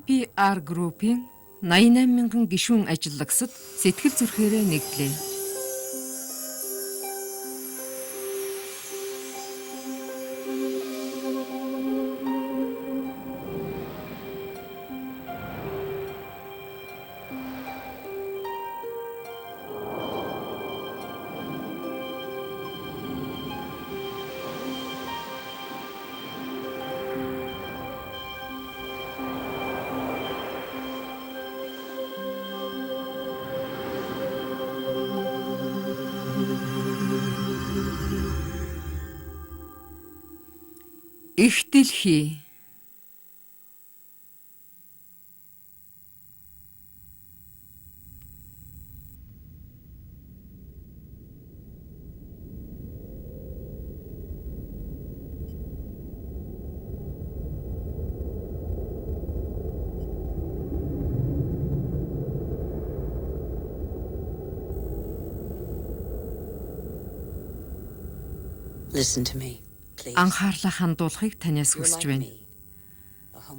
NPR Group-ийн 88 мянган гишүүн ажиллагсад сэтгэл зүрхээрээ нэгдлээ. Их дэлхий. Listen to me. Анхаарлаа хандуулахыг танаас хүсэж байна.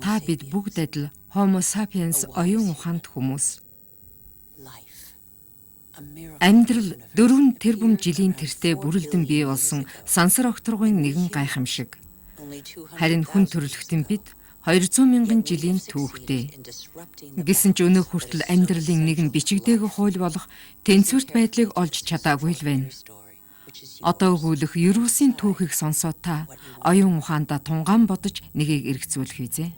Та бид бүгд адил Homo sapiens оюун ухаанд хүмүүс. Амьдрал 4 тэрбум жилийн тэртээ бүрэлдэн бий болсон сансар окторгын нэгэн гайхамшиг. Харин хүн төрөлхтөн бид 200 мянган жилийн түүхтэй. Гэсэн ч өнөө хүртэл амьдралын нэгэн бичигдээгүй хууль болох тэнцвэрт байдлыг олж чадаагүй л байна. Одоо өгүүлэх Ерөөсийн түүхийг сонсоод та оюун ухаандаа тунгаан бодож нэгийг эргцүүлэх визээ.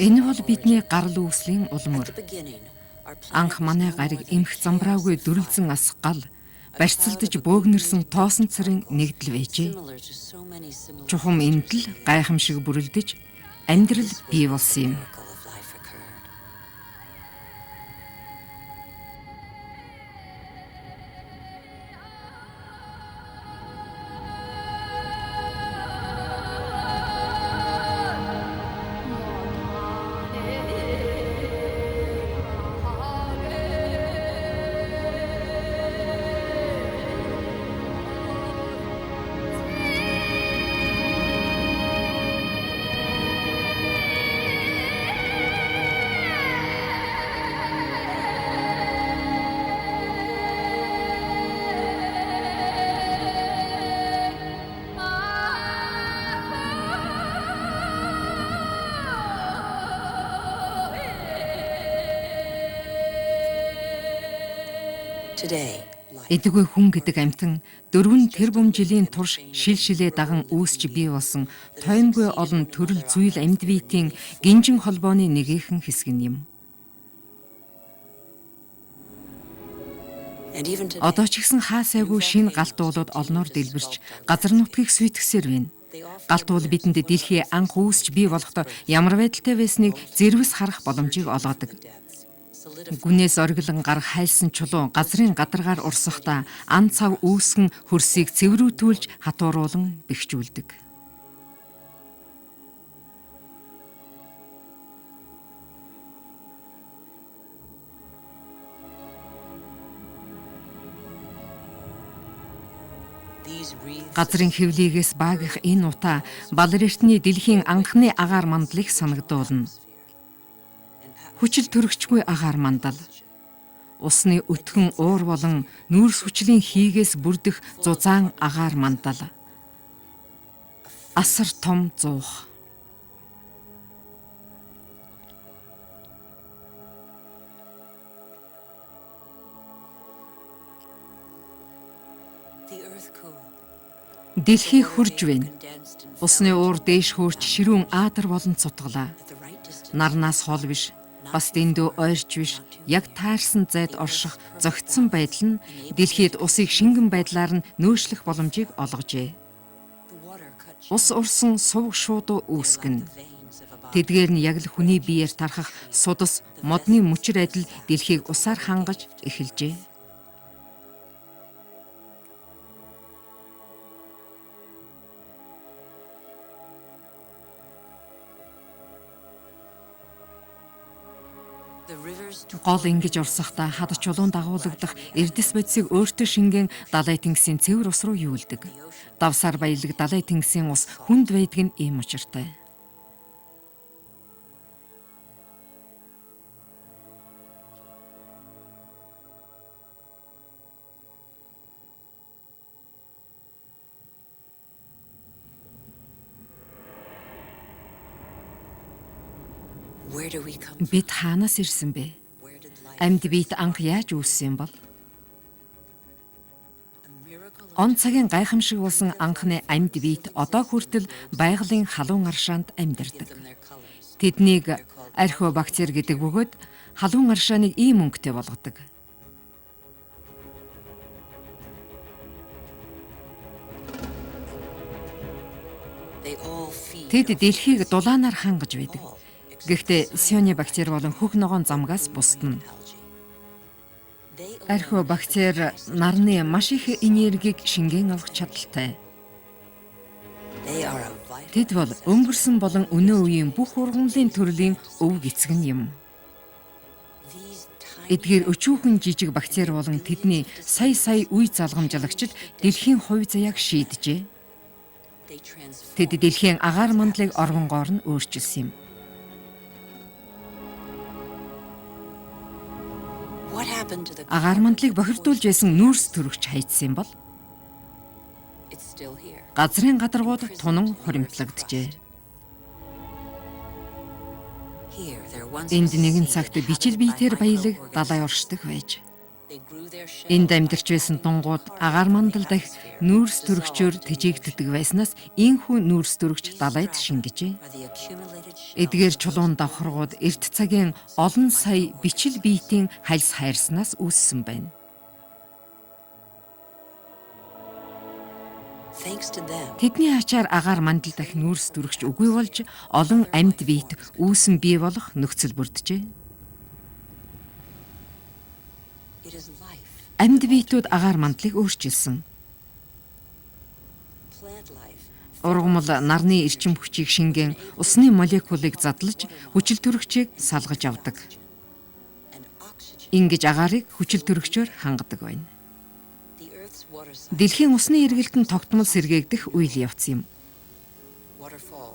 Энэ бол бидний гарал үүслийн улмөр. Анх манай гариг эмх замбраагүй дүрлзэн ас гал барьцалдаж бөөгнөрсөн тоосон цэрийн нэгдэл байжээ. Чухам эндэл гайхамшиг бүрэлдэж амьдрал бий болсон юм. Эдгүй хүн гэдэг амьтан 4 тэрбум жилийн турш шилшилээ даган үүсч бий болсон тоймгүй олон төрөл зүйл амьд биетийн гинжин холбооны нэгэн хэсэг юм. Одоо ч гэсэн хаасайгүй шинэ галтуулууд олноор дэлбэрч газар нутгийг сүйтгэсээр байна. Галтуул бидэнд дэлхий анх үүсч бий болохдоо ямар байдалтай байсныг зэрвэс харах боломжийг олгодог. Гүнээс оргилон гарах хайлсан чулуу газрын гадаргаар урсахдаа ан цав үүсгэн хөрсийг цэврүүтүүлж хатууруулан бэхжүүлдэг. Газрын хэвлийгээс баагих энэ утаа балар эртний дэлхийн анхны агаар мандлыг санагдуулна. Хүчил төрөгчгүй агаар мандал. Усны өтгөн уур болон нүүрс хүчлийн хийгээс бүрдэх зузаан агаар мандал. Асар том зуух. Дэлхий хурж байна. Усны уур дээш хөөрч ширүүн аадар болон цутгалаа. Нарнаас хол биш. Бас дэндүү ойрч биш, яг таарсан зайд орших зөгцсөн байдал нь дэлхийд усыг шингэн байдлаар нь нөөшлөх боломжийг олгожээ. Ус урсан сувг шуудуу үүсгэнэ. Тэдгээр нь яг л хүний биеэр тархах судас, модны мөчир адил дэлхийг усаар хангаж эхэлжээ. Гол ингэж урсахдаа хад чулуун дагуулгадах эрдэс бодисыг өөртөө шингэн далай тэнгисийн цэвэр ус руу юулдаг. Давсаар баялаг далай тэнгисийн ус хүнд байдаг нь ийм учиртай. Бид хаанаас ирсэн бэ? Амьд биет анх яаж үүссэн бол? Он цагийн гайхамшиг болсон анхны амьд биет одоо хүртэл байгалийн халуун аршаанд амьдардаг. Тэднийг археобактер гэдэг бөгөөд халуун аршааныг ийм өнгөтэй болгодог. Тэд дэлхийг дулаанаар хангаж байдаг. Гэхдээ сионибактер болон хөх ногоон замгаас бусдна. Археобактер нарны маш их энергийг шингэн авах чадaltaй. Тэд бол өнгөрсөн болон өнөө үеийн бүх ургамлын төрлийн өв гэцгэн юм. Эдгээр өчүүхэн жижиг бактери болон тэдний сая үе залгамжлагчид дэлхийн хувь заяаг шийджээ. Тэд дэлхийн агаар мандлыг оргонгоор нь өөрчилсөн юм. Агаар мандлыг бохирдуулж байсан нүүрс төрөгч хайцсан бол газрын гадаргууд тунан хуримтлагджээ. Энд нэгэн цагт бичил биетээр баялаг далай оршдог байж. Энд амьдарч байсан дунгууд агаар мандал дахь нүүрс төрөгчөөр тэжээгддэг байснаас ийхүү нүүрс төрөгч далайд шингэжээ. Эдгээр чулуун давхаргууд эрт цагийн олон сая бичил биетийн хальс хайрснаас үүссэн байна. Тэдний ачаар агаар мандал дахь нүүрс төрөгч үгүй болж олон амьд биет үүсэн бий болох нөхцөл бүрджээ. Амьд биетүүд агаар мандлыг өөрчилсөн. Ургамал нарны эрчим хүчийг шингэн усны молекулыг задлаж хүчил төрөгчийг салгаж авдаг. Ингэж агаарыг хүчил төрөгчөөр хангадаг байна. Дэлхийн усны эргэлтэнд тогтмол сэргээгдэх үйл явц юм.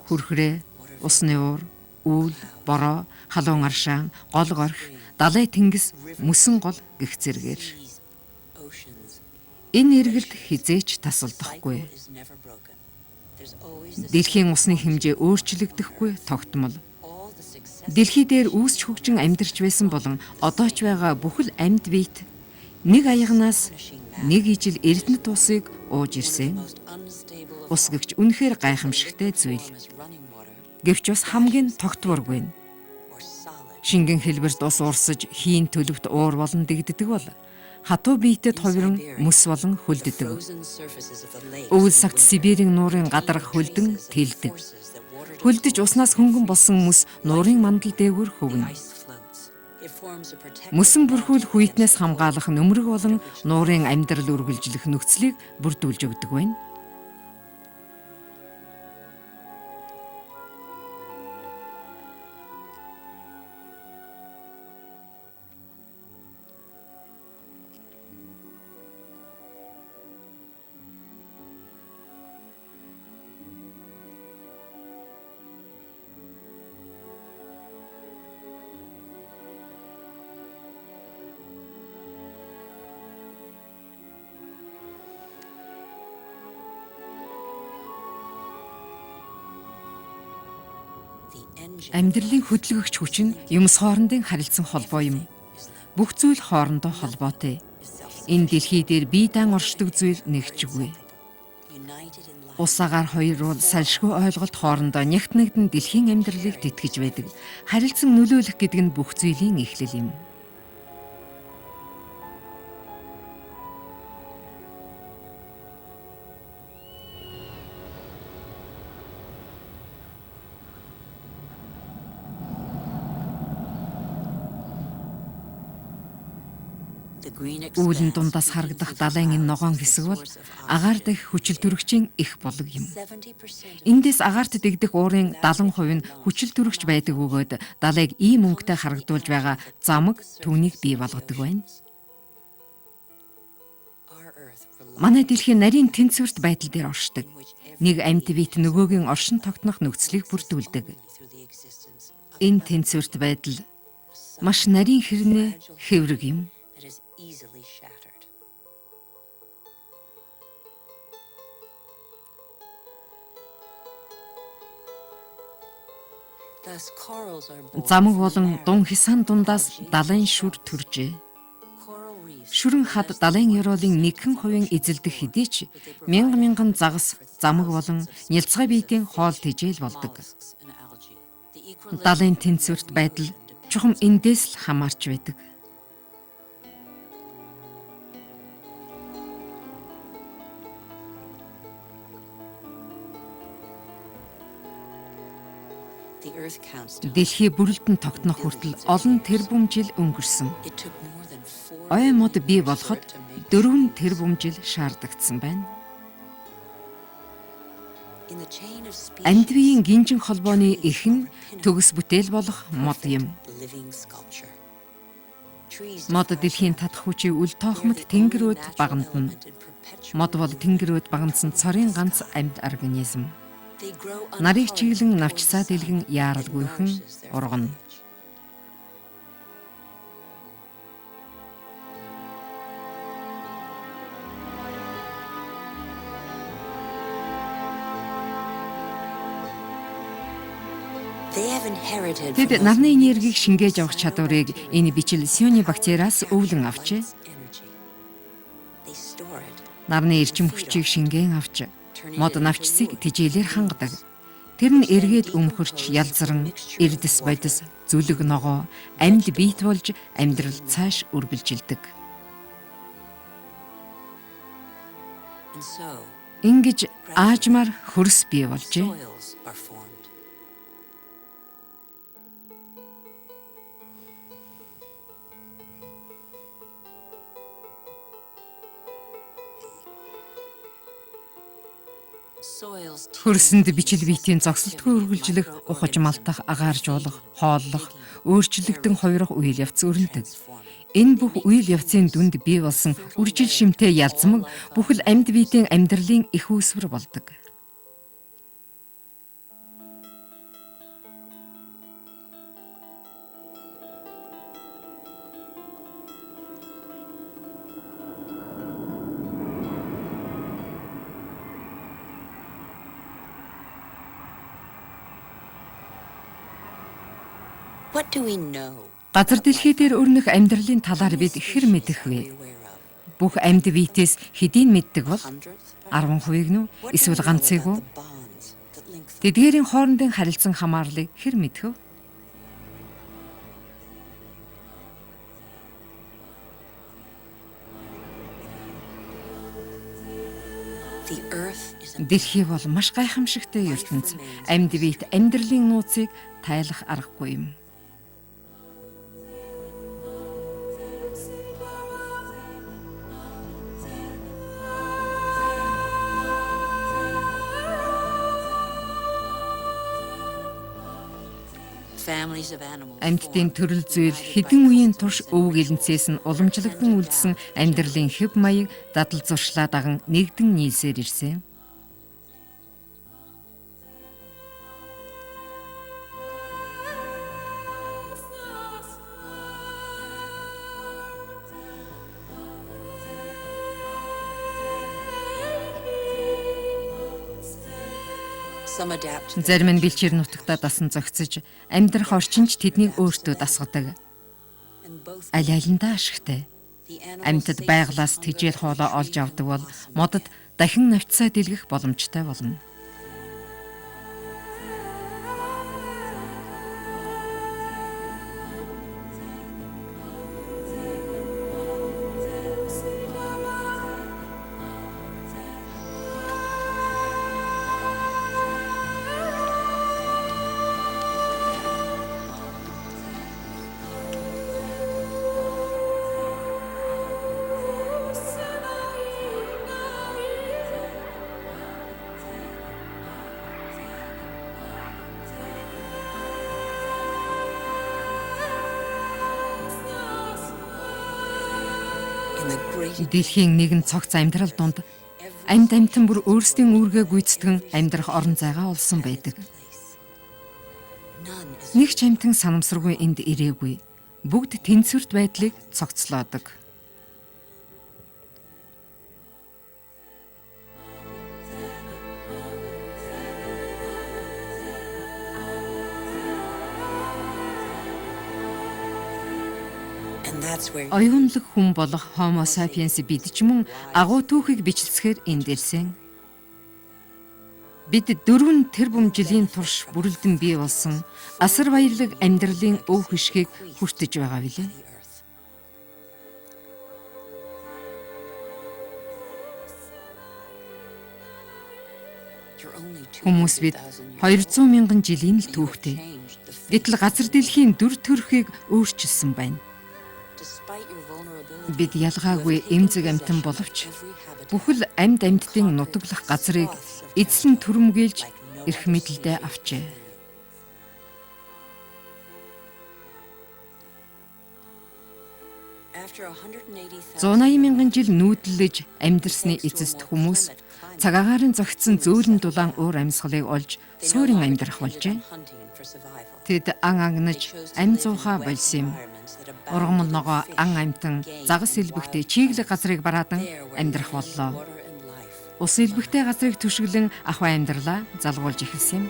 Хүрхрээ, усны уур, үүл, бороо, халуун аршаан, гол горх, далай тэнгис, мөсөн гол гэх зэргээр. Энэ эргэлт хизээч тасалдахгүй. Дэлхийн усны хэмжээ өөрчлөгдөхгүй тогтмол. Дэлхий дээр үүсч хөгжин амьдарч байсан болон одоо ч байгаа бүхэл амьд биет нэг аягнаас нэг ижил эрдэнэт усыг ууж ирсэн. Ус гэгч үнэхээр гайхамшигтай зүйл. Гэвч бас хамгийн тогтворгүй. Шингэн хэлбэрт ус урсаж хийн төлөвт уур болон дэгддэг бол хатуу биетэд хувиран мөс болон хөлддөг. Өвөл сагт Сибирийн нуурын гадарх хөлдөн тэлдэг. Хөлдөж уснаас хөнгөн болсон мөс нуурын мандал дээгүүр хөвнө. Мөсөн бүрхүүл хүйтнээс хамгаалах нөмрөг болон нуурын амьдрал үргэлжлэх нөхцөлийг бүрдүүлж өгдөг байна. Амьдралын хөдөлгөгч хүч нь юмс хоорондын харилцан холбоо юм. Бүх зүйл хоорондоо холбоотой. Энэ дэлхий дээр бие даан оршдог зүйл нэгжгүй. Ус агаар хоёр бол салшгүй ойлголт хоорондоо нягтнагдан дэлхийн амьдралыг тэтгэж байдаг. Харилцан нөлөөлөх гэдэг нь бүх зүйлийн эхлэл юм. Үүлэн дундаас харагдах далайн энэ ногоон хэсэг бол агаар дэх хүчил төрөгчийн их болог юм. Эндээс агаарт дэгдэх уурын 70% нь хүчил төрөгч байдаг бөгөөд далайг ийм өнгөтэй харагдуулж байгаа замаг түүнийг бий болгодог байна. Манай дэлхий нарийн тэнцвэрт байдал дээр оршдог. Нэг амьд биет нөгөөгийн оршин тогтнох нөхцөлийг бүрдүүлдэг. Энэ тэнцвэрт байдал маш нарийн хэрнээ хэврэг юм. Замаг болон дун хисан дундаас далайн шүр төржээ. Шүрэн хад далайн ёроолын 1% эзэлдэх хэдий ч мянган загас замаг болон нялцгай биетийн хоол тэжээл болдог. Далайн тэнцвэрт байдал чухам эндээс л хамаарч байдаг. Дэлхий бүрэлдэн тогтнох хүртэл олон тэрбум жил өнгөрсөн. Ой мод бий болоход 4 тэрбум жил шаардагдсан байна. Амьд биеийн гинжин холбооны эхэн төгс бүтээл болох мод юм. Мод дэлхийн татах хүчийг үл тоохмод тэнгэрүүд багандна. Мод бол тэнгэрүүд багандсан цорын ганц амьд организм. Нарыг чиглэн навчсаа дэлгэн яаралгүйхэн ургана. Тэд нарны энергийг шингээж авах чадварыг энэ бичил сиони бактериас өвлөн авчээ. Нарны эрчим хүчийг шингээн авч мод навчсыг тэжээлээр хангадаг. Тэр нь эргээд өмхөрч ялзран, эрдэс бодис, зүлэг ногоо, амьд биет болж амьдрал цааш үргэлжилдэг. Ингэж аажмаар хөрс бий болжээ. Хөрсөнд бичил биетийн зогсолтгүй үргэлжлэх, ухаж малтах, агааржуулах, хооллох, өөрчлөгдөн хувирах үйл явц өрнөдөг. Энэ бүх үйл явцын дүнд бий болсон үржил шимтэй ялзмаг бүхэл амьд биетийн амьдралын их үүсвэр болдог. Газар дэлхий дээр өрнөх амьдралын талаар бид хэр мэдэх вэ? Бүх амьд биетээс хэдийн мэддэг бол 10%-ийг нь эсвэл ганцыг уу? Тэдгээрийн хоорондын харилцан хамаарлыг хэр мэдэх вэ? Дэлхий бол маш гайхамшигтай ертөнц. Амьд биет амьдралын нууцыг тайлах аргагүй юм. Амьтдын төрөл зүйл хэдэн үеийн турш өвөг элэнцээс нь уламжлагдсан үлдсэн амьдралын хэв маяг дадал зуршлаа даган нэгдэн нийлсээр ирсэн. Зарим нь бэлчээр нутагтаа дасан зохицож, амьдрах орчинч тэднийг өөртөө дасгадаг. Аль алиндаа ашигтай. Амьтад байглаас тэжээл хоолоо олж авдаг бол модод дахин навчсаа дэлгэх боломжтой болно. Дэлхийн нэгэн цогц амьдрал донд амьтан бүр өөрсдийн үүргээ гүйцэтгэн амьдрах орон зайгаа олсон байдаг. Нэг ч амьтан санамсаргүй энд ирээгүй. Бүгд тэнцвэрт байдлыг цогцлоодог. Оюунлаг хүн болох Homo sapiens бид ч мөн агуу түүхийг бичлэхээр энд ирсэн. Бид 4 тэрбум жилийн турш бүрэлдэн бий болсон асар баялаг амьдралын өв хөшгийг хүртэж байгаа билээ. Хүмүүс бид 200 мянган жилийн л түүхтэй. Гэтэл газар дэлхийн дүр төрхийг өөрчилсөн байна. Бид ялгаагүй эмзэг амьтан боловч бүхэл амьд амьтдын нутаглах газрыг эзлэн түрэмгийлж эрх мэдэлдээ авчээ. Зуунаа мянган жил нүүдлэж амьдарсны эцэст хүмүүс цагаагаар зогтсон зөөлөн дулаан уур амьсгалыг олж суурин амьдрах болжээ. Тэд ан агнаж амь зуухаа болсон юм. Ургамал ногоо ан амьтан загас элбэгтэй чиглэг газрыг бараадан амьдрах боллоо. Ус элбэгтэй газрыг түшиглэн ахуй амьдралаа залгуулж эхэлсэн юм.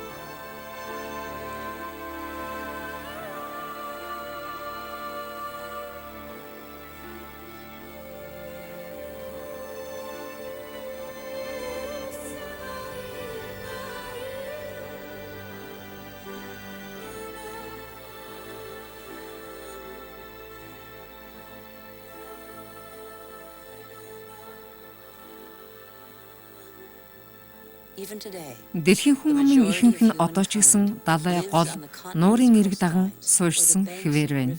Дэлхийн хүн амын ихэнх нь одоо ч гэсэн далай гол нуурын ирэг даган суурьсан хэвээр байна.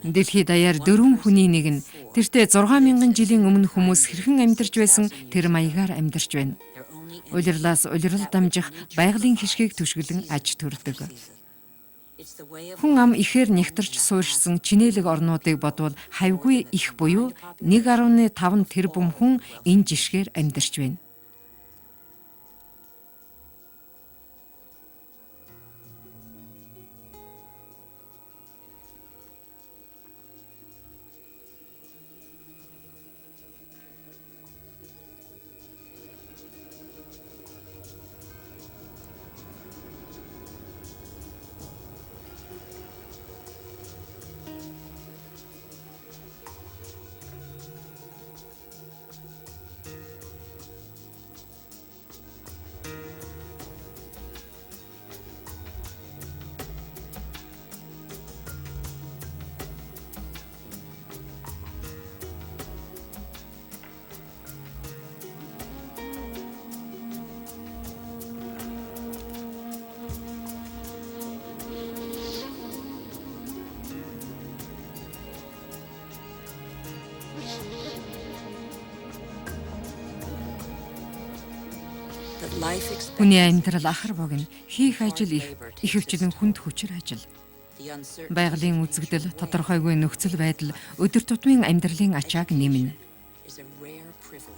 Дэлхий даяар 4 хүний нэг нь тэртээ 6000 жилийн өмнө хүмүүс хэрхэн амьдарч байсан тэр маягаар амьдарч байна. Улирлаас улирал дамжих байгалийн хишгийг түшгэлэн аж төрдөг. Хүн ам ихээр нягтарч суурьшсан чинэлэг орнуудыг бодвол хавьгүй их буюу 1.5 тэрбум хүн энэ жишгээр амьдарч байна. Хүний амьдрал ахар богино, хийх ажил их, ихэвчлэн хүнд хүчээр ажил. Байгалийн үзэгдэл, тодорхойгүй нөхцөл байдал өдөр тутмын амьдралын ачааг нэмнэ.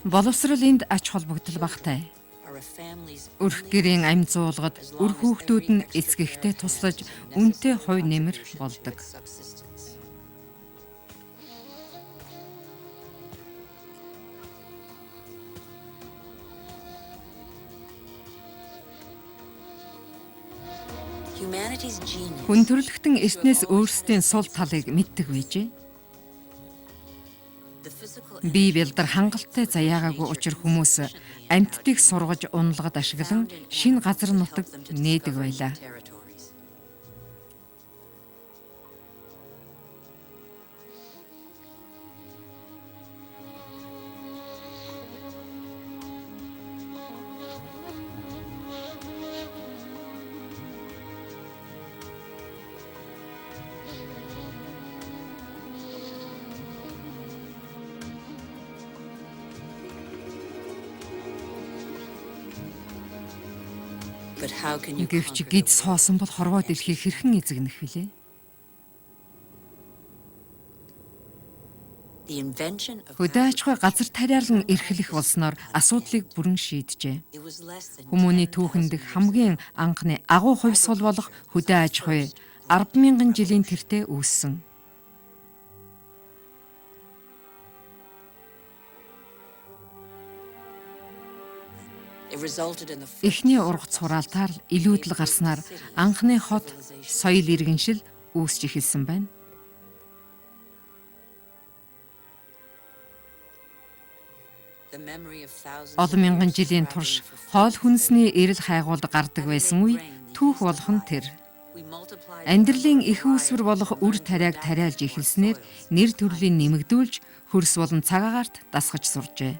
Боловсрол энд ач холбогдол багтай. Өрх гэрийн амь зуулгад үр хүүхдүүд нь эцгэгтэй туслаж үнэтэй хувь нэмэр болдог. Хүн төрлөختөн эртнээс өөрсдийн сул талыг мэддэг байжээ. Бие бэлдэр хангалттай заяагаагүй учир хүмүүс амьтдыг сургаж унлагад ашиглан шинэ газар нутаг нээдэг байлаа. Гэвч гидс хоосон бол хорвоо дэлхийг хэрхэн эзэгнэх вүлээ? Хөдөө аж ахуй газар тариалан эрхлэх болсноор асуудлыг бүрэн шийджээ. Хүмүүний түүхэн дэх хамгийн анхны агуу хувьсгал болох хөдөө аж ахуй 10,000 жилийн тэртээ үүссэн. Эхний ургац хураалтаар илүүдэл гарснаар анхны хот соёл иргэншил үүсч эхэлсэн байна. Олон мянган жилийн турш хоол хүнсний эрэл хайгуулд гардаг байсан үе түүх болох нь тэр. Амьдралын их үүсвэр болох үр тариаг тариалж эхэлснээр нэр төрлийн нэмэгдүүлж хөрс болон цагаагаарт дасгаж суржээ.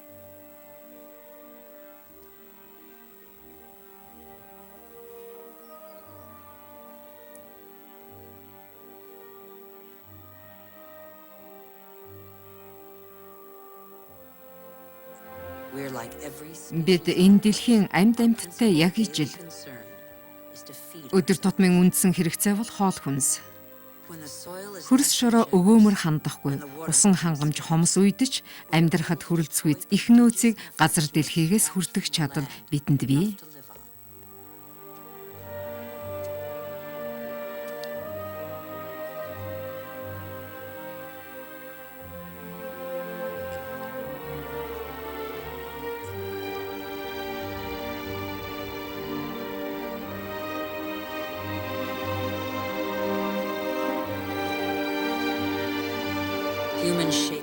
Бид энэ дэлхийн амьд амьтдтай яг ижил. Өдөр тутмын үндсэн хэрэгцээ бол хоол хүнс. Хөрс шороо өгөөмөр хандахгүй, усан хангамж хомс уйдаж амьдрахад хүрэлцгүй их нөөцийг газар дэлхийгээс хүртэх чадал бидэнд бий.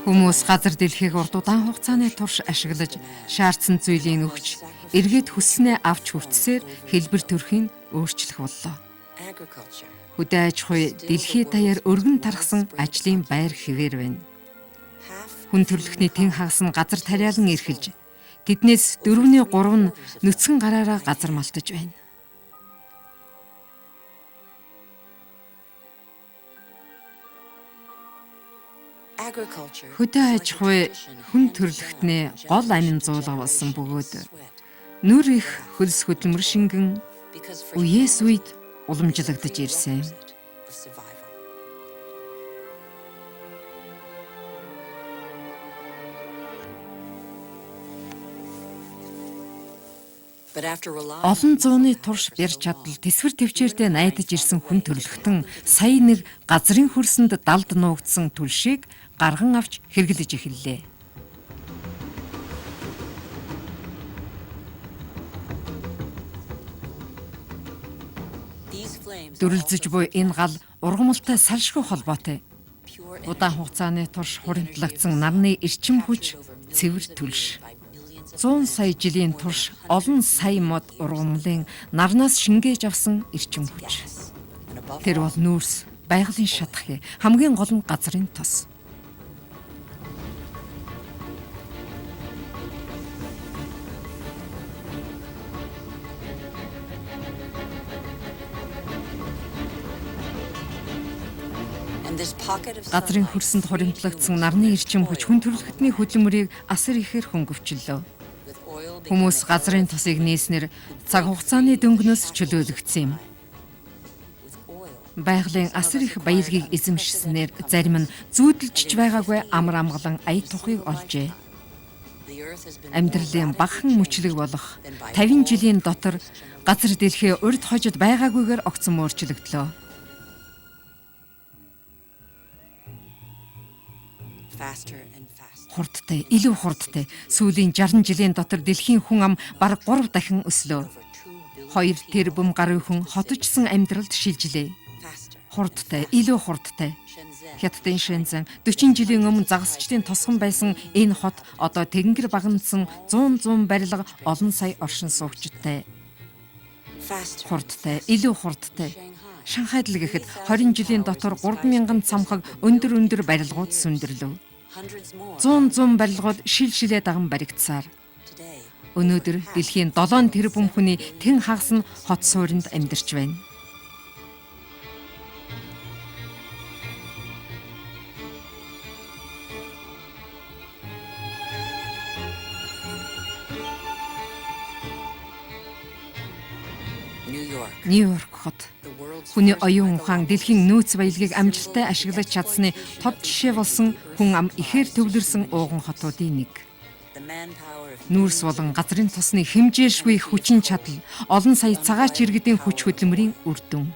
Хүмүүс газар дэлхийг урт удаан хугацааны турш ашиглаж, шаардсан зүйлийг өгч, эргээд хүснээ авч хүртсээр хэлбэр төрхийн өөрчлөх боллоо. Хөдөө аж ахуй дэлхийд даяар өргөн тархсан ажлын байр хэвээр байна. Хүн төрөлхтний тэн хагас нь газар тариалан эрхэлж, тэднээс 4-ний 3 нь нүцгэн гараараа газар малтаж байна. Хөдөө аж ахуй хүн төрөлхтний гол амин зуулга болсон бөгөөд нүр их хөлс хөдөлмөр шингэн үеэс үед уламжлагдаж ирсэн. Олон зууны турш барь чадал тэсвэр төвчээртэй найдаж ирсэн хүн төрөлхтөн сая нэг газрын хөрсөнд далд нуугдсан түлшийг гарган авч хэрэглэж эхэллээ. Дүрлзэж буй энэ гал ургамалтай салшгүй холбоотой. Удаан хугацааны турш хуримтлагдсан нарны эрчим хүч цэвэр түлш. 100 сая жилийн турш олон сая мод ургамлын нарнаас шингээж авсан эрчим хүч. Тэр бол нүүрс, байгалийн шатхи, хамгийн гол нь газрын тос. Газрын хөрсөнд хуримтлагдсан нарны эрчим хүч хүн төрөлхтний хөдөлмөрийг асар ихээр хөнгөвчлөө. Хүмүүс газрын тосыг нээснээр цаг хугацааны дөнгнөөс чөлөөлөгдсөн юм. Байгалийн асар их баялагийг эзэмшснээр зарим нь зүүдэлжж байгаагүй амар амгалан ая тухыг олжээ. Амьдралын багахан мөчлөг болох 50 жилийн дотор газар дэлхий урд хожид байгаагүйгээр огцон өөрчлөгдлөө. Хурдтай, илүү хурдтай. Сүүлийн 60 жилийн дотор дэлхийн хүн ам бараг 3 дахин өслөө. 2 тэрбум гаруй хүн хотжсон амьдралд шилжлээ. Хурдтай, илүү хурдтай. Хятадын Шэнзэн 40 жилийн өмнө загасчдын тосгон байсан энэ хот одоо тэгэнгэр багнасан 100 барилга олон сая оршин суугчтай. Хурдтай, илүү хурдтай. Шанхайд л гэхэд 20 жилийн дотор 3,000 цамхаг өндөр барилгууд сүндэрлөв. 100 барилгууд шил шилээ даган баригдсаар. Өнөөдөр дэлхийн 7 тэрбум хүний тэн хагас нь хот суурьнд амьдарч байна. Нью-Йорк хот. Хүний оюун ухаан дэлхийн нөөц баялагийг амжилттай ашиглаж чадсны тод жишээ болсон хүн ам ихээр төвлөрсөн ууган хотуудын нэг. Нүүрс болон газрын тосны хэмжээлшгүй хүчин чадал, олон сая цагаач иргэдийн хүч хөдөлмөрийн үр дүн.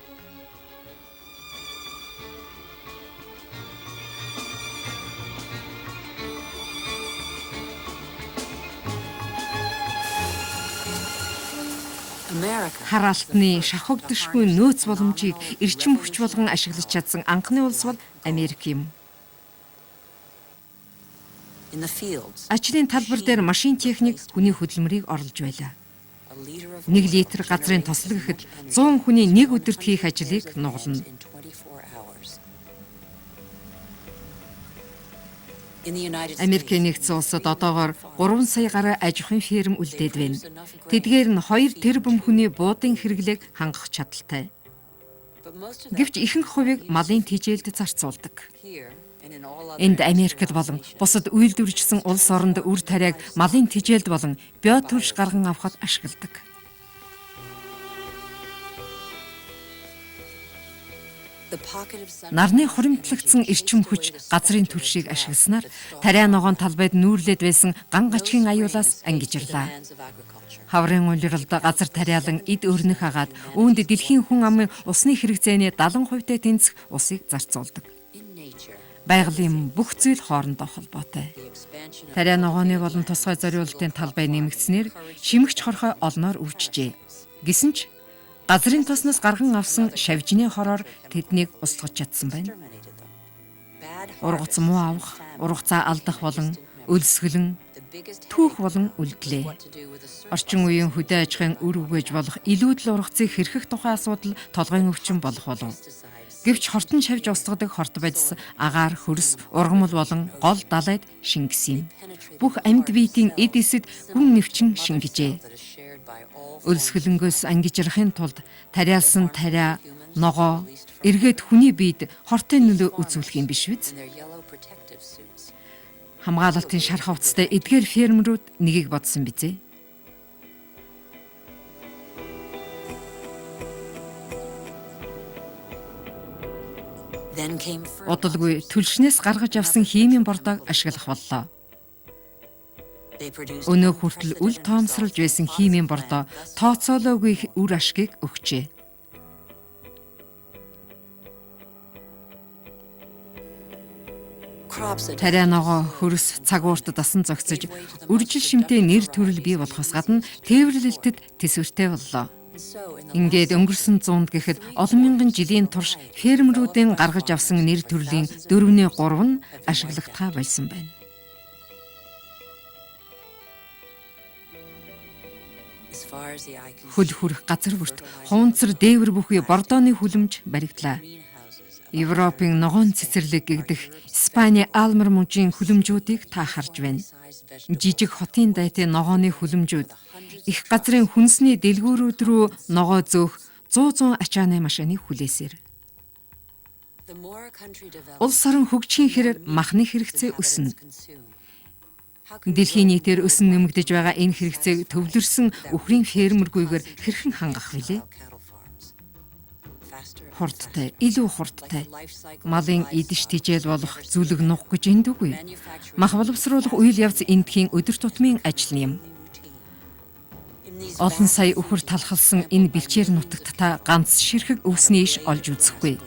Хар алтны шавхагдшгүй нөөц боломжийг эрчим хүч болгон ашиглаж чадсан анхны улс бол Америк юм. Ажлын талбар дээр машин техник хүний хөдөлмөрийг орлож байлаа. 1 литр газрын тослог гэхэд 100 хүний нэг өдөрт хийх ажлыг нугална. Америкийн нэгдсэн улсад одоогоор 3 сая гаруй аж ахуйн ферм үлдээд байна. Тэдгээр нь 2 тэрбум хүний буудын хэрэглээг хангах чадaltaй. Гэвч ихэнх хувийг малын тэжээлд зарцуулдаг. Энд Америкт болон бусад үйлдвэрчсэн улс оронд үр тариаг малын тэжээлд болон био төрш гарган авахд ашигладаг. Нарны хуримтлагдсан эрчим хүч газрын түлшийг ашигласнаар тариа ногоон талбайд нүүрлээд байсан ган гачгийн аюулаас ангижирлаа. Хаврын улиралд газар тариалан эд өрнөх агаад үүнд дэлхийн хүн амын усны хэрэгцээний 70%-тэй тэнцэх усыг зарцуулдаг. Байгалийн бүх зүйл хоорондоо холбоотой. Тариа ногооны болон тусгай зориулалтын талбай нэмэгдснээр шимэгч хорхой олноор өвчжээ. Гэсэн ч газрын тоснос гарган авсан шавжны хороор тэднийг устгаж чадсан байна. Ургац муу авах, ургацаа алдах болон өлсгөлн, түүх болон үлдлээ. Орчин үеийн хөдөө аж ахуйн үр өгөөж болох илүүдл ургацыг хэрхэх тухай асуудал толгойн өвчин болох болов. Гэвч хортон шавж устгадаг хорт бодис агаар, хөрс, ургамал болон гол далайд шингэсэн юм. Бүх амьд биетийн эд эсэд гүн нэвчин шингэжээ. Өлсгөлнгөөс ангижрахын тулд тариалсан тариа, ногоо, эргээд хүний биед хортой нөлөө үзүүлэх юм биш үү? Хамгаалалтын шар хувцастай эдгээр фермерүүд нэгийг бодсон бизээ. Удалгүй түлшнээс гаргаж авсан химийн бордоог ашиглах боллоо. Өнөө хүртэл үл тоомсорлж байсан химийн бордоо тооцоолоогүй үр ашгийг өгчээ. Тариа ногоо, хөрс, цагуурт дасан зогцож, үржил шимтэй нэр төрөл бий болохоос гадна тээвэрлэлтэд тэсвэртэй боллоо. Ингээд өнгөрсөн зуунд гэхэд олон мянган жилийн турш фермерүүдийн гаргаж авсан нэр төрлийн 4/3 нь ашиглагдхаа болсон байна. Хөл хүрэх газар бүрт хуунцар дээвэр бүхий бордооны хүлэмж баригдлаа. Европын ногоон цэцэрлэг гэгдэх Испани алмар мужийн хүлэмжүүдийг та харж байна. Жижиг хотын дайтай ногооны хүлэмжүүд их газрын хүнсний дэлгүүрүүд рүү ногоо зөөх 100 ачааны машины хүлээсээр. Улс орон хөгжихийн хэрээр махны хэрэгцээ өснө. Дэлхийн нийтээр өсөн нэмэгдэж байгаа энэ хэрэгцээг төвлөрсөн үхрийн фермергүйгээр хэрхэн хангах вүлээ? Хурдтай, илүү хурдтай. Малын идэж тижэл болох зүлэг нух гэж энд үгүй. Мах боловсруулах үйл явц эндхийн өдөр тутмын ажил юм. Олон сая үхэр талхалсан энэ бэлчээр нутагт та ганц ширхэг өвсний иш олж үзэхгүй.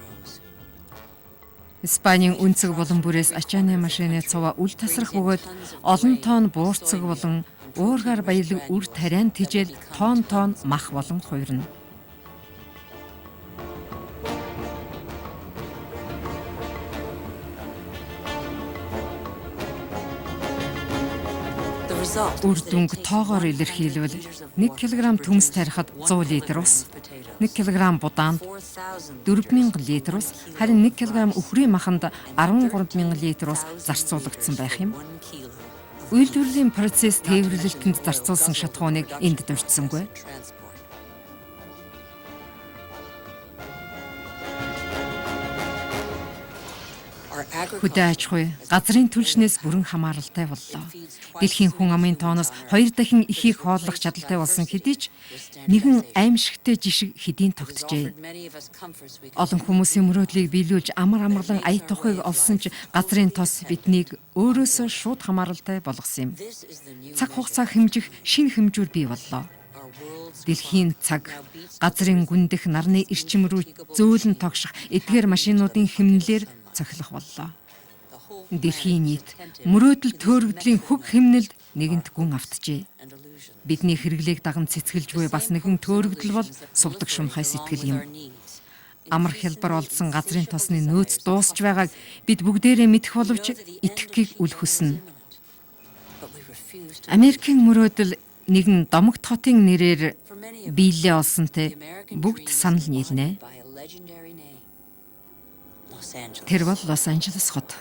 Испанийн үнцэг болон бүрээс ачааны машины цуваа үл тасрах бөгөөд олон тонн буурцэг болон уургаар баялаг үр тариан тижэл тонн мах болон хувирна. Үр дүнг тоогоор илэрхийлвэл 1 кг төмс тарихад 100 литр ус, 1 кг будаанд 4000 литр ус, харин 1 кг үхрийн маханд 13000 литр ус зарцуулагдсан байх юм. Үйлдвэрлэлийн процесс тээвэрлэлтэнд зарцуулсан шатхууныг энд дурдсангүй. Хөдөө аж ахуй газрын түлшнээс бүрэн хамааралтай боллоо. Дэлхийн хүн амын тооноос 2 дахин ихийг хооллох чадaltaй болсон хэдий ч нэгэн аимшигтэй жишг хэдийн тогтжээ. Олон хүмүүсийн мөрөөдлийг биелүүлж амар амгалан ая тухайг олсон ч газрын тос биднийг өөрөөсөө шууд хамааралтай болгосон юм. Цаг хугацаа хэмжих шинэ хэмжүүр бий боллоо. Дэлхийн цаг газрын гүндэх нарны эрчим рүү зөөлөн тогших эдгээр машинуудын хэмнэлээр цохилох боллоо. Дэлхийн нийт мөрөөдөл төөрөгдлийн хөг хэмнэлд нэгэнт гүн автжээ. Бидний хэрэглээг даган цэцгэлж буй бас нэгэн төөрөгдөл бол сувдаг шунхай сэтгэл юм. Амар хялбар олдсон газрын тосны нөөц дуусч байгааг бид бүгдээрээ мэдэх боловч итгэхийг үл хүснэ. Америкийн мөрөөдөл нэгэн домогт хотын нэрээр биелээ олсонтэй бүгд санал нийлнэ. Тэр бол Лос Анжелес хот.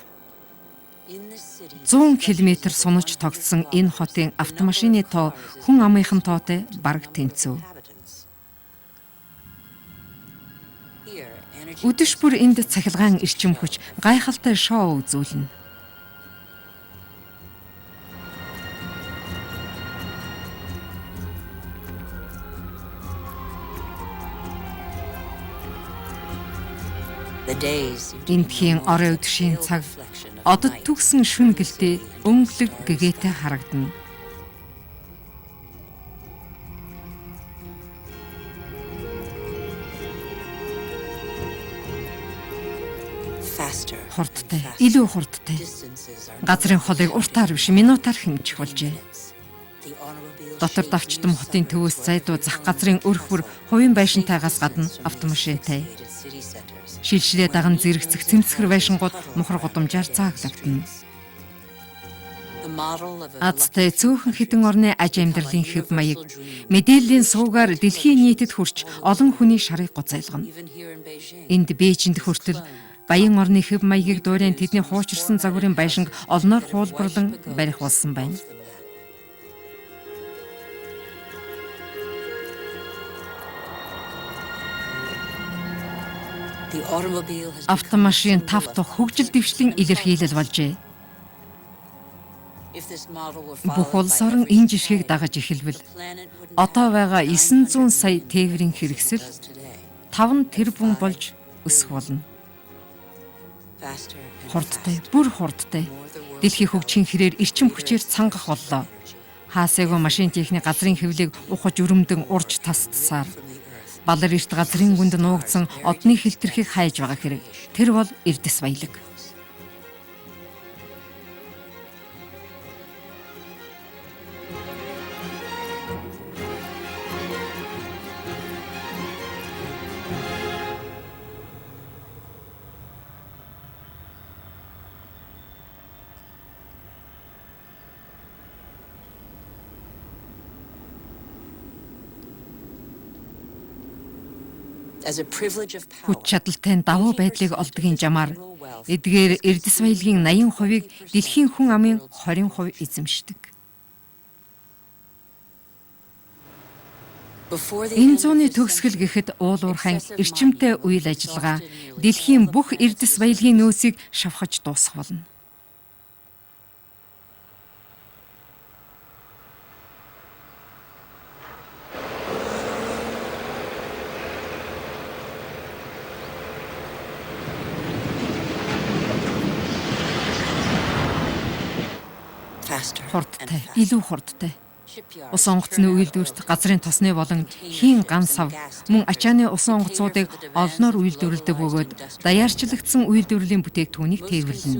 100 км сунаж тогтсон энэ хотын автомашины тоо хүн амынхан тоотой бараг тэнцүү. Өдөш бүр энд цахилгаан эрчим хүч гайхалтай шоу үзүүлнэ. Эндхийн орой өдшийн цаг одод түгсэн шүн гэлтэй өнгөлөг гэгээтэй харагдана. Хурдтай, илүү хурдтай. Газрын холыг уртаар биш, минутаар хэмжих болжээ. Дотор давчдам хотын төвөөс зайдуу зах газрын өрх бүр хувийн байшинтайгаас гадна автомашинтай. Шилжлээ даган зэрэгцэх цэмцгэр байшингууд мухар гудамжаар цааглагдана. Азтай цөөхөн хэдэн орны аж амьдралын хэв маяг мэдээллийн суугаар дэлхийн нийтэд хүрч олон хүний шарыг гоцайлгоно. Энд Бээжинд хүртэл баян орны хэв маягийг дуурайн тэдний хуучирсан загварын байшинг олноор хуулбарлан барих болсон байна. Автомашин 5 дахь хөгжил дэвшлийн илэрхийлэл болжээ. Бүх улс орон энэ жишгийг дагаж эхэлвэл одоо байгаа 900 сая тээврийн хэрэгсэл 5 тэрбум болж өсөх болно. Хурдтай, бүр хурдтай. Дэлхийн хөгжихийн хэрээр эрчим хүчээр цангах боллоо. Хаасайгүй машин техник газрын хэвлийг ухаж өрөмдөн урж тасдсаар балар эрт газрын гүнд нуугдсан одны хэлтэрхийг хайж байгаа хэрэг. Тэр бол эрдэс баялаг. Хүч чадалтай давуу байдлыг олдгийн жамаар эдгээр эрдэс баялагын 80%-ийг дэлхийн хүн амын 20% эзэмшдэг. Энэ зууны төгсгөл гэхэд уул уурхайн эрчимтэй үйл ажиллагаа дэлхийн бүх эрдэс баялагын нөөцийг шавхаж дуусгах болно. Хурдтай, илүү хурдтай. Усан онгоцны үйлдвэрт газрын тосны болон хийн ган сав мөн ачааны усан онгоцуудыг олноор үйлдвэрлэдэг бөгөөд даяарчлагдсан үйлдвэрлэлийн бүтээгдэхүүнийг тээвэрлэнэ.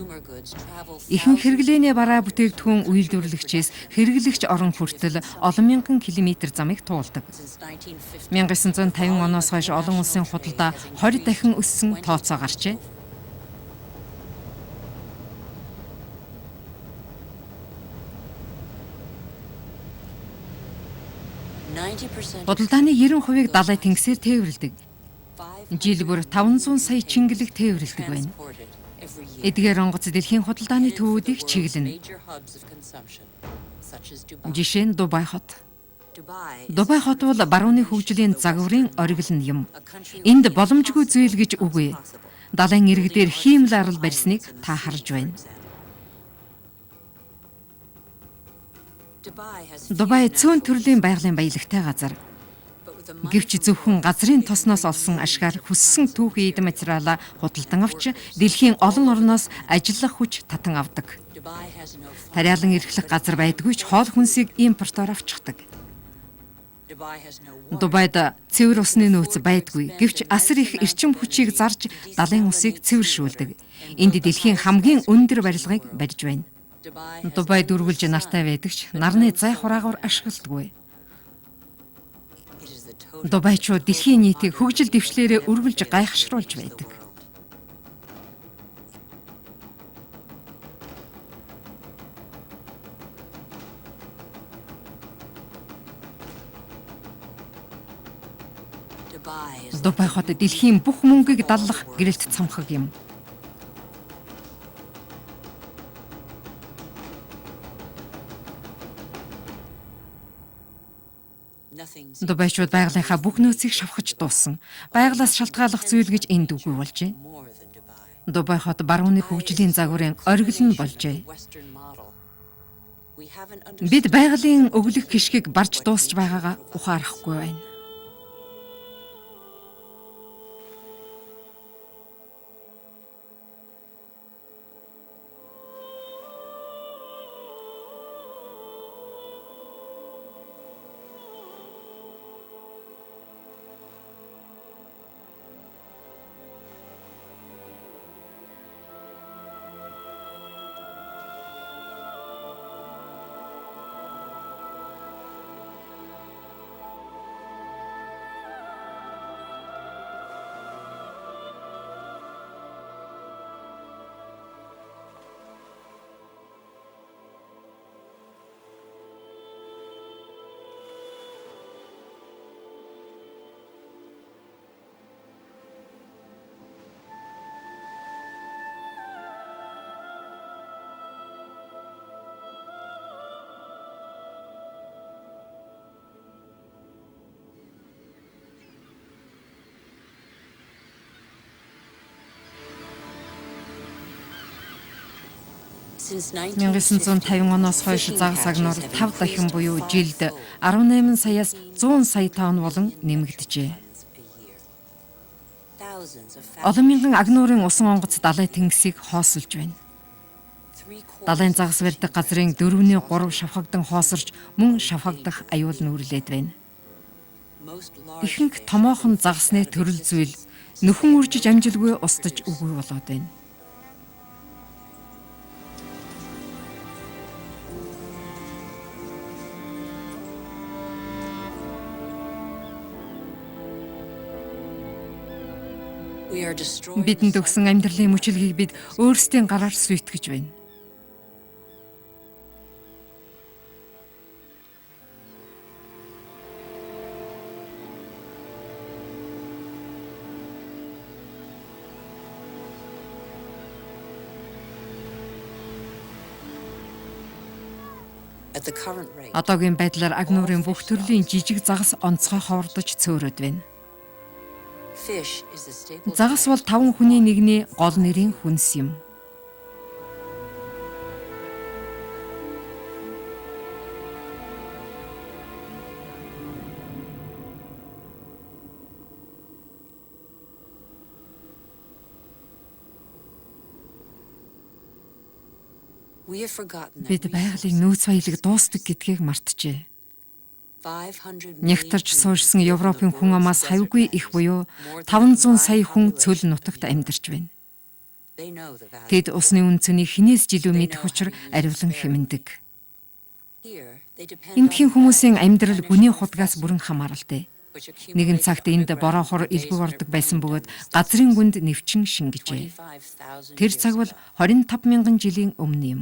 Ихэнх хэрэглээний бараа бүтээгдэхүүн үйлдвэрлэгчээс хэрэглэгч орон хүртэл олон мянган километр замыг туулдаг. 1950 оноос хойш олон улсын худалдаа 20 дахин өссөн тооцоо гарчээ. Худалдааны 90%-ийг далай тэнгисээр тээвэрлэдэг. Жил бүр 500 сая чингэлэг тээвэрлэдэг байна. Эдгээр онгоц дэлхийн худалдааны төвүүдийг чиглэнэ. Жишээ нь Дубай хот. Дубай хот бол барууны хөгжлийн загварын оргил нь юм. Энд боломжгүй зүйл гэж үгүй. далайн иргдээр хиймэл арал барьсныг та харж байна. Дубай цөөн төрлийн байгалийн баялагтай газар. Гэвч зөвхөн газрын тосноос олсон ашгаар хүссэн түүхий эд материалаа худалдан авч дэлхийн олон орноос ажиллах хүч татан авдаг. Тариалан эрхлэх газар байдгүй ч хоол хүнсийг импортоор авчдаг. Дубайд цэвэр усны нөөц байдгүй. Гэвч асар их эрчим хүчийг зарж далайн усыг цэвэршүүлдэг. Энд дэлхийн хамгийн өндөр барилгыг барьж байна. Дубайд үргэлж нартай байдаг ч нарны зай хураагаар ашигладаггүй. Дубайчууд дэлхийн нийтийг хөгжил дэвшлээрээ үргэлж гайхшруулж байдаг. Дубай хот дэлхийн бүх мөнгийг даллах гэрэлт цамхаг юм. Дубайчууд байгалийнхаа бүх нөөцийг шавхаж дууссан. Байгалаас шалтгааллах зүйл гэж энд үгүй болжээ. Дубай хот барууны хөгжлийн загварын оргил нь болжээ. Бид байгалийн өглөх гიშгийг барж дуусч байгаагаа ухаарахгүй байна. $1950 оноос хойш загас агнуур 5 дахин буюу жилд 18 саяас 100 сая тонн болон нэмэгдэжээ. Олон мянган агнуурын усан онгоц далай тэнгисийг хоосолж байна. Далайн загас барьдаг газрын 4/3 шавхагдан хоосорч мөн шавхагдах аюул нүрлээд байна. Ихэнх томоохон загасны төрөл зүйл нөхөн үржиж амжилгүй устж үгүй болоод байна. Бидэнд өгсөн амьдралын мөчөлгийг бид өөрсдийн гараар сүйтгэж байна. Одоогийн байдлаар агнуурын бүх төрлийн жижиг загас онцгой ховордож цөөрөд байна. Загас бол 5 хүний нэгний гол нэрийн хүнс юм. Бид байгалийн нөөц баялаг дуустдаг гэдгийг мартжээ. Нягтарч суурьсан Европын хүн амаас хавьгүй их буюу 500 сая хүн цөл нутагт амьдарч байна. Тэд усны үнцнийг хинээс жилүү мэдэх учраа ариулан хэмнэдэг. Эндхийн хүмүүсийн амьдрал гүний худгаас бүрэн хамааралтай. Нэгэн цагт энд бороо хор элбэг ордог байсан бөгөөд газрын гүнд нэвчин шингэжээ. Тэр цаг бол 25,000 жилийн өмнө юм.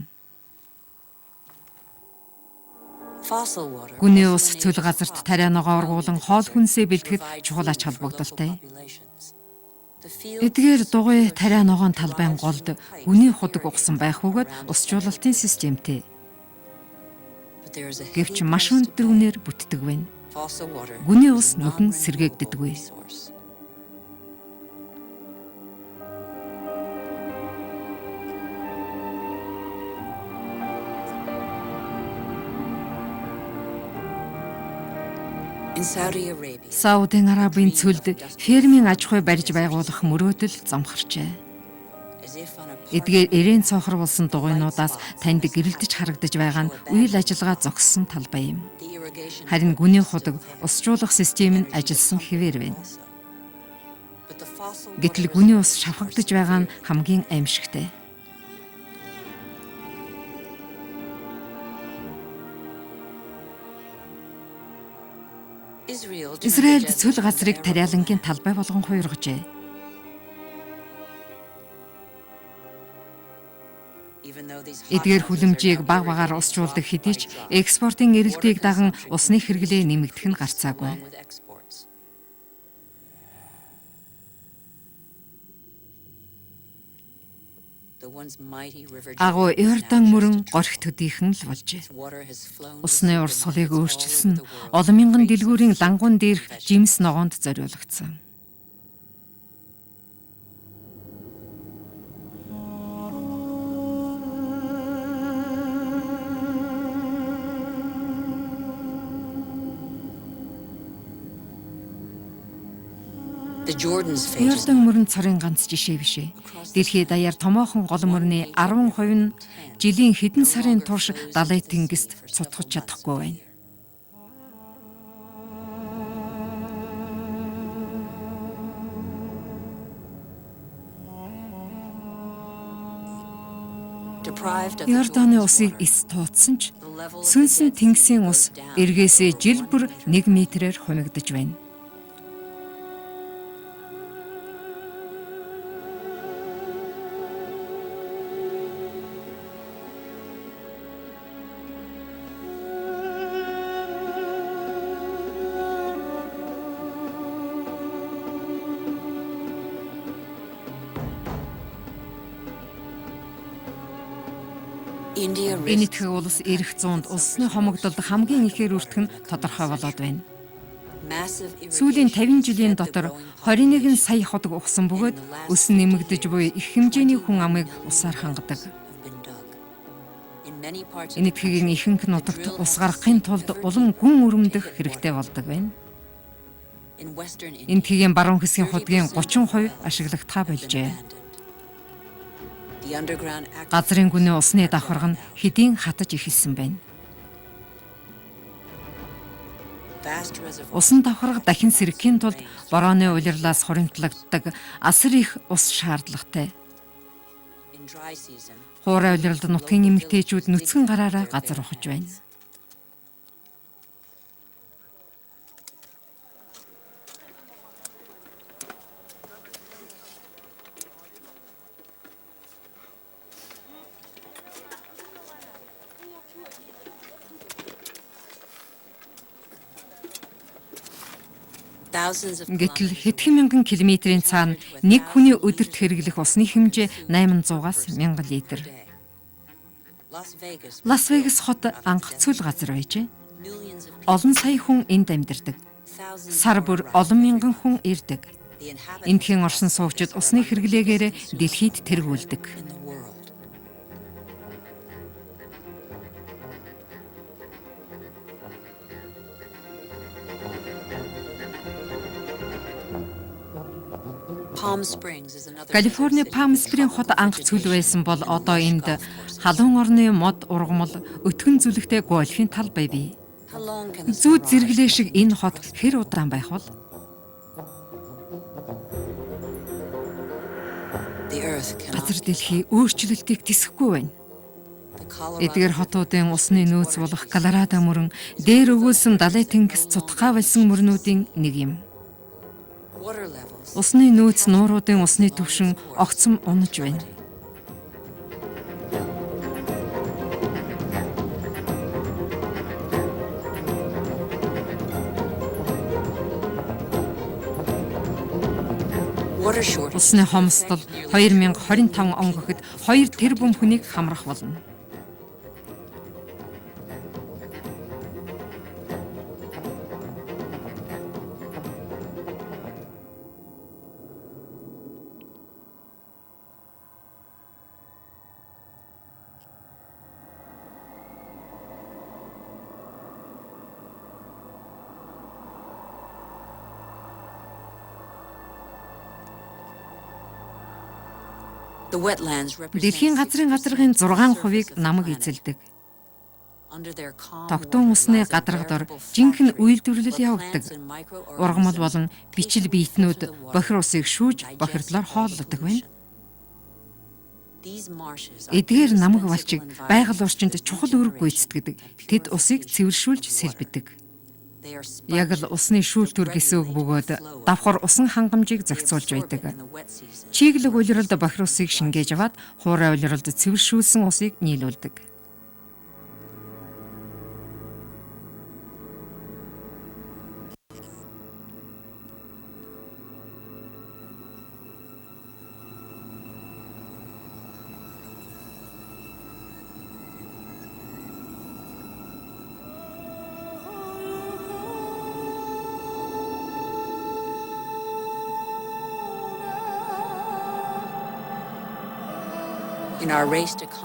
Гүний ус цөл газарт тариа ногоо ургуулan хоол хүнсээ бэлтгэхэд чухал ач холбогдолтой. Эдгээр дугуй тариа ногоон талбайн голд гүний худаг угсан байх бөгөөд усжуулалтын системтэй. Гэвч маш өндөр үнээр бүтдэг байна. Гүний ус нүхэн сэргээгддэггүй. Саудын Арабын цөлд фермийн аж ахуй барьж байгуулах мөрөөдөл замхарчээ. Эдгээр эрээн цоохор болсон дугуйнуудаас танд гэрэлтэж харагдаж байгаа нь үйл ажиллагаа зогссон талбай юм. Харин гүний худаг усжуулах систем нь ажилласан хэвээр байна. Гэтэл гүний ус шавхагдж байгаа нь хамгийн аимшигтай. Израильд цөл газрыг тариалангийн талбай болгон хуургажээ. Эдгээр хүлэмжийг баг багаар усжуулдаг хэдий ч экспортын эрэлтийг даган усны хэрэглээ нэмэгдэх нь гарцаагүй. Агуу Иордан мөрөн горх төдийхөн л болжээ. Усны урсгалыг өөрчилсөн олон мянган дэлгүүрийн лангуун дээрх жимс ногоонд зориулагдсан. Иордан мөрөн цорын ганц жишээ биш ээ. Дэлхийд даяар томоохон гол мөрний 10% нь жилийн хэдэн сарын турш далай тэнгист цутгаж чадахгүй байна. Иорданы усыг эс тууцсан ч сүнсэн тэнгисийн ус эргээсээ жил бүр 1 метрээр хумигдаж байна. Энэ этхэг улс эрх зуунд улсны хомогдолд хамгийн ихээр өртгөн тодорхой болоод байна. Сүүлийн 50 жилийн дотор 21 сая ходог ухсан бөгөөд өс нэмэгдэж буй их хэмжээний хүн амыг усаар хангадаг. Энэ этхэгийн ихэнх нутагт ус гаргахын тулд улам гүн өрөмдөх хэрэгтэй болдог байна. Энэ этхэгийн баруун хэсгийн худгийн 30% ашиглагдхаа болжээ. Газрын гүний усны давхарга нь хэдийн хатаж ихэлсэн байна. Усан давхарга дахин сэргэхийн тулд борооны улирлаас хуримтлагддаг асар их ус шаардлагатай. Хуурай улирлд нутгийн эмэгтэйчүүд нүцгэн гараараа газар ухаж байна. Гэтэл хэдхэн мянган километрийн цаана нэг хүний өдөрт хэрэглэх усны хэмжээ 800-аас 1000 литр. Лас Вегас хот анх цөл газар байжээ. Олон сая хүн энд амьдардаг. Сар бүр олон мянган хүн ирдэг. Эндхийн оршин суугчид усны хэрэглээгээр дэлхийд тэргүүлдэг. Калифорни Палм Спринг хот анх цөл байсан бол одоо энд халуун орны мод ургамал өтгөн зүлэгтэй гольфийн талбай бий. Зүүд зэрэглээ шиг энэ хот хэр удаан байх вэ? Газар дэлхий өөрчлөлтийг тэсэхгүй байна. Эдгээр хотуудын усны нөөц болох Колорадо мөрөн дээр өгүүлсэн далай тэнгис цутгаа болсон мөрнүүдийн нэг юм. Усны нөөц нууруудын усны түвшин огцом унаж байна. Усны хомсдол 2025 он гэхэд 2 тэрбум хүнийг хамрах болно. Дэлхийн газрын гадаргын 6%-ийг намаг эзэлдэг. Тогтун усны гадарга дор жинхэнэ үйлдвэрлэл явагддаг. Ургамал болон бичил биетнүүд бохир усыг шүүж бохирдлоор хооллодог байна. Эдгээр намаг балчиг байгаль орчинд чухал үүрэг гүйцэтгэдэг. Тэд усыг цэвэршүүлж сэлбэдэг. Яг л усны шүүлтүр гэсэн үг бөгөөд давхар усан хангамжийг зохицуулж байдаг. Чиглэг улиралд бохир усыг шингээж аваад хуурай улиралд цэвэршүүлсэн усыг нийлүүлдэг.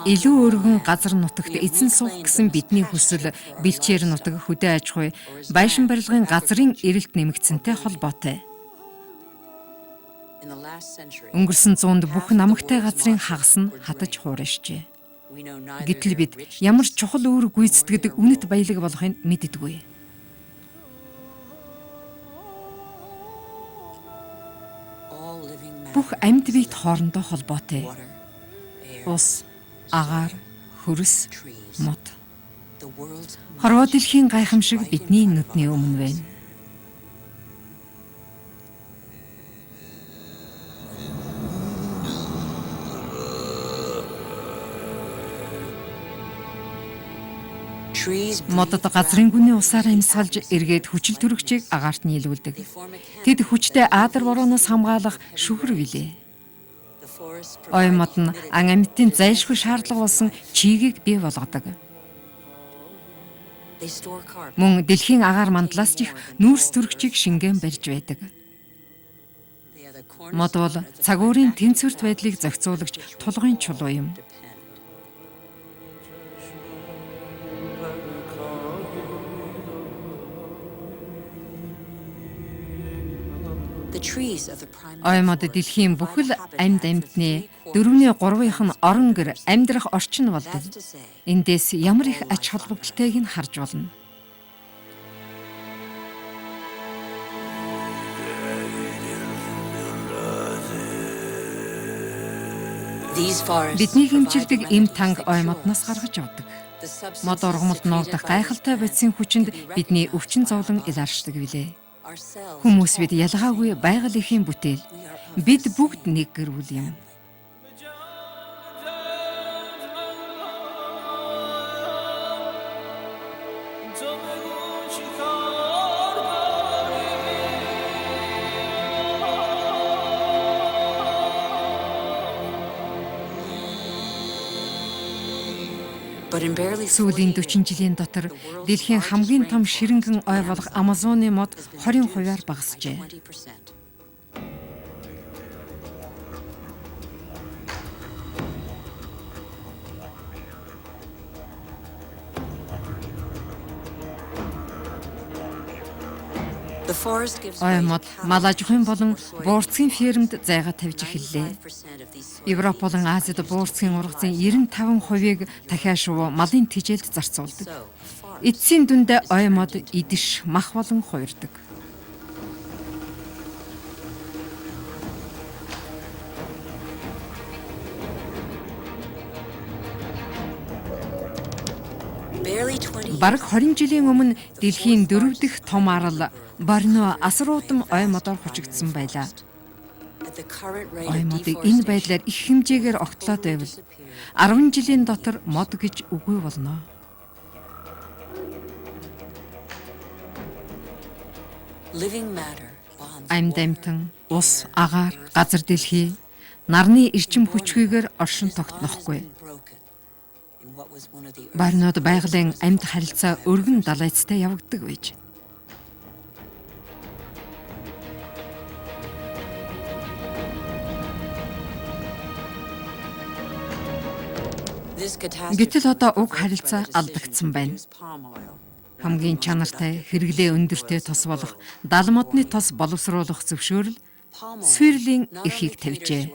Илүү өргөн газар нутагт эзэн суух гэсэн бидний хүсэл бэлчээр нутаг хөдөө аж ахуй, байшин барилгын газрын эрэлт нэмэгдсэнтэй холбоотой. Өнгөрсөн зуунд бүх намагтай газрын хагас нь хатаж хуурайшжээ. Гэтэл бид ямар чухал үүрэг гүйцэтгэдэг үнэт баялаг болохыг мэддэггүй. Бүх амьд биет хоорондоо холбоотой. Ус, агаар, хөрс, мод. Хорвоо дэлхийн гайхамшиг бидний нүдний өмнө байна. Модод газрын гүний усаар амьсгалж эргээд хүчил төрөгчийг агаарт нийлүүлдэг. Тэд хүчтэй аадар борооноос хамгаалах шүхэр билээ. Ой мод нь ан амьтын зайлшгүй шаардлага болсон чигийг бий болгодог. Мөн дэлхийн агаар мандлаас ч их нүүрс төрөгчийг шингэн барьж байдаг. Мод бол цагуурийн тэнцвэрт байдлыг зохицуулагч тулгын чулуу юм. Ой мод дэлхийн бүхэл амьд амьтны 4/3-ийнх нь орон гэр амьдрах орчин болдог. Эндээс ямар их ач холбогдолтойг нь харж болно. Бидний хэмжилдэг эм танг ой модноос гаргаж явдаг. Мод ургамалд нуугдах гайхалтай бодисын хүчинд бидний өвчин зовлон илааршдаг билээ. Хүмүүс бид ялгаагүй байгаль эхийн бүтээл. Бид бүгд нэг гэрүүл юм. Сүүлийн 40 жилийн дотор дэлхийн хамгийн том ширэнгэн ой болох Амазоны мод 20%-аар багасжээ. Ой мод мал аж ахуйн болон буурцгийн фермд зайгаа тавьж эхэллээ. Европ болон Азид буурцгийн ургацын 95%-ийг дахиад шувуу малын тэжээлд зарцуулдаг. Эцсийн дүндээ ой мод идэж мах болон хуурдаг. Бараг 20 жилийн өмнө дэлхийн 4 дахь том арал Борнео асруудам ой модоор хучигдсан байлаа. Ой модыг энэ байдлаар их хэмжээгээр огтлоод байвал 10 жилийн дотор мод гэж үгүй болно. Амьд амьтан, ус, агаар, газар дэлхий, нарны эрчим хүчгүйгээр оршин тогтнохгүй. Борнеод байгалийн амьд харилцаа өргөн далайцтай явагддаг байж. Гэтэл одоо уг харилцаа алдагдсан байна. Хамгийн чанартай, хэрэглээ өндөртэй тос болох дал модны тос боловсруулах зөвшөөрөл свирлийн эхийг тавьжээ.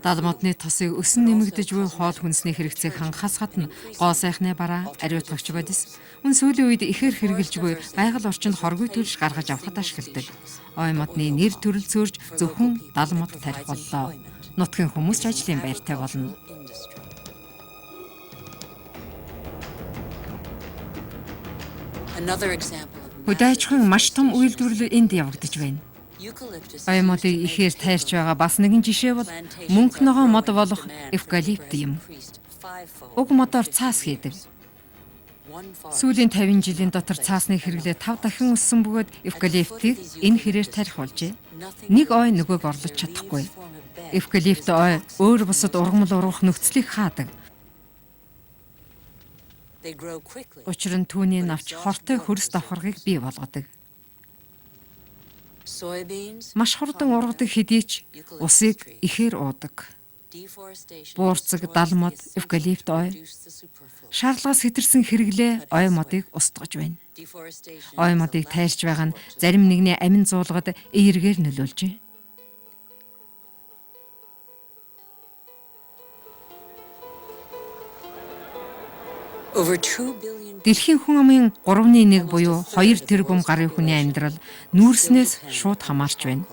Дал модны тосыг өсөн нэмэгдэж буй хоол хүнсний хэрэгцээг хангахаас гадна гоо сайхны бараа, ариутгагч бодис мөн сүүлийн үед ихээр хэрглэж буй байгаль орчинд хоргүй төлж гаргаж авахд ашигладаг. Ой модны нэр төрөл зөөрж зөвхөн дал мод тарих боллоо. Нутгийн хүмүүс ч ажлын байртай болно. Хөдөө аж ахуйн маш том үйлдвэрлэл энд явагдаж байна. Ой модыг ихээр тайрч байгаа бас нэгэн жишээ бол мөнх ногоо мод болох эвкалипт юм. Уг модоор цаас хийдэг. Сүүлийн 50 жилийн дотор цаасны хэрэглээ 5 дахин өссөн бөгөөд эвкалиптыг энэ хэрээр тарих болжээ. Нэг ой нөгөөг орлож чадахгүй. Эвкалипт ой өөр бусад ургамал ургах нөхцөлийг хаадаг. Учир нь түүний навч хортой хөрс давхаргыг бий болгодог. Маш хурдан ургадаг хэдий ч усыг ихээр уудаг. Буурцаг, дал мод, эвкалипт ой шаардлагаас хэтэрсэн хэрэглээ ой модыг устгаж байна. Ой модыг тайрч байгаа нь зарим нэгний амин зуулгад эергээр нөлөөлжээ. Дэлхийн хүн амын 3.1 буюу 2 тэрбум гарын хүний амьдрал нүүрснээс шууд хамаарч байна.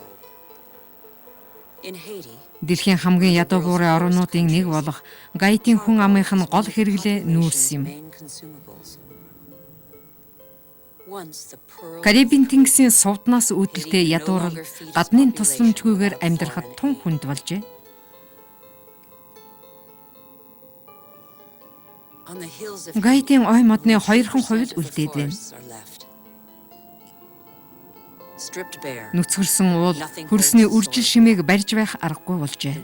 Дэлхийн хамгийн ядуу буурын орнуудын нэг болох Гаитийн хүн амынх нь гол хэрэглээ нүүрс юм. Карибын тэнгисийн сувднаас үүдэлтэй ядуурал гадны тусламжгүйгээр амьдрахад тун хүнд болжээ. Гаитийн ой модны 2% үлдээд байна. Нүцгэрсэн уул хөрсний үржил шимийг барьж байх аргагүй болжээ.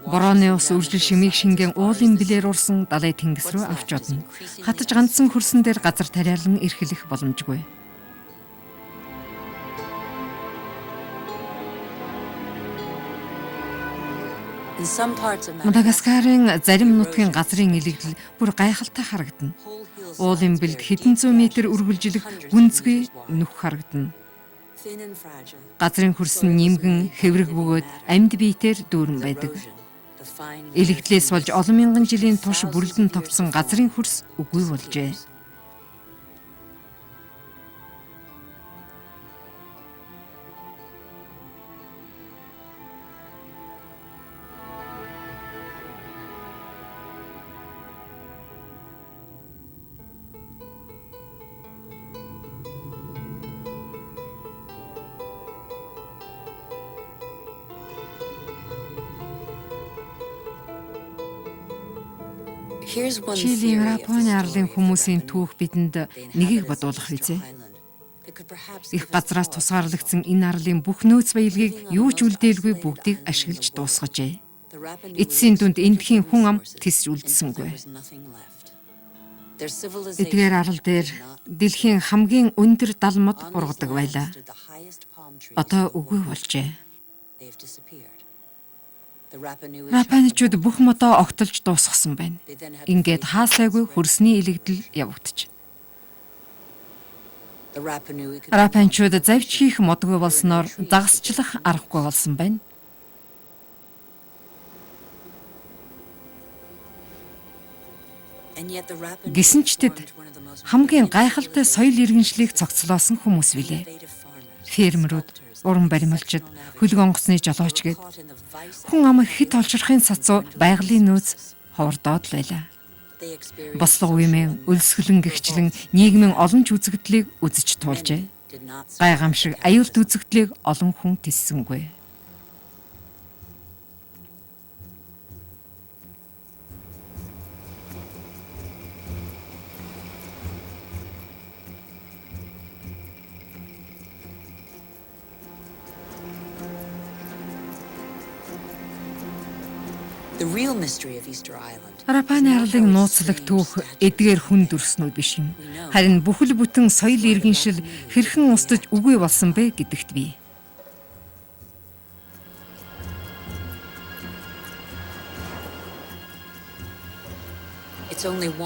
Борооны ус үржил шимийг шингэн уулын билээр урсан далай тэнгис рүү авч одно. Хатаж ганцсан хөрсөн дээр газар тариалан эрхлэх боломжгүй. Мадагаскарын зарим нутгийн газрын илэгдэл бүр гайхалтай харагдана. Уулын бэлд хэдэн зуун метр үргэлжлэх гүнзгий нүх харагдана. Газрын хөрс нь нимгэн, хэврэг бөгөөд амьд биетээр дүүрэн байдаг. Илэгдлээс болж олон мянган жилийн турш бүрэлдэн тогтсон газрын хөрс үгүй болжээ. Чилийн Рапоны арлын хүмүүсийн түүх бидэнд нэгийг бодуулах визээ. Их газраас тусгаарлагдсан энэ арлын бүх нөөц баялагийг юу ч үлдээлгүй бүгдийг ашиглаж дуусгажээ. Эцсийн дүнд эндхийн хүн ам тис үлдсэнгүй. Эдгээр арал дээр дэлхийн хамгийн өндөр дал мод ургадаг байлаа. Одоо үгүй болжээ. Рапаничууд бүх модоо огтолж дуусгасан байна. Ингээд хаасайгүй хөрсний илэгдэл явагдаж. Рапаничууд завж хийх модгүй болсноор загасчлах аргагүй болсон байна. Гэсэн ч тэд хамгийн гайхалтай соёл иргэншлийг цогцлоосон хүмүүс билээ. Фермерүүд, уран баримлчид, хөлөг онгоцны жолооч гээд хүн ам хит олширхын сацуу байгалийн нөөц ховордоод л байлаа. Бослого үемэн өлсгөлэн гихчлэн нийгмийн олон ч үзэгдлийг үзэж туулжээ. Гайхамшиг аюулт үзэгдлийг олон хүн тиссэнгүй. Рапаны арлын нууцлаг түүх эдгээр хүн дүрснүүд биш юм. Харин бүхэл бүтэн соёл иргэншил хэрхэн устж үгүй болсон бэ гэдэгт бий.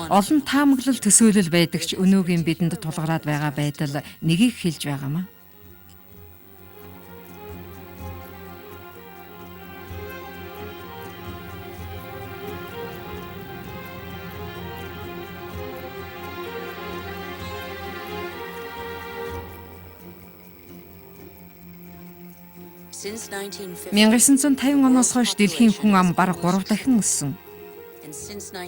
Олон таамаглал төсөөлөл байдаг ч өнөөгийн бидэнд тулгараад байгаа байдал нэгийг хэлж байгаамаа. 1950 оноос хойш дэлхийн хүн ам бараг 3 дахин өссөн.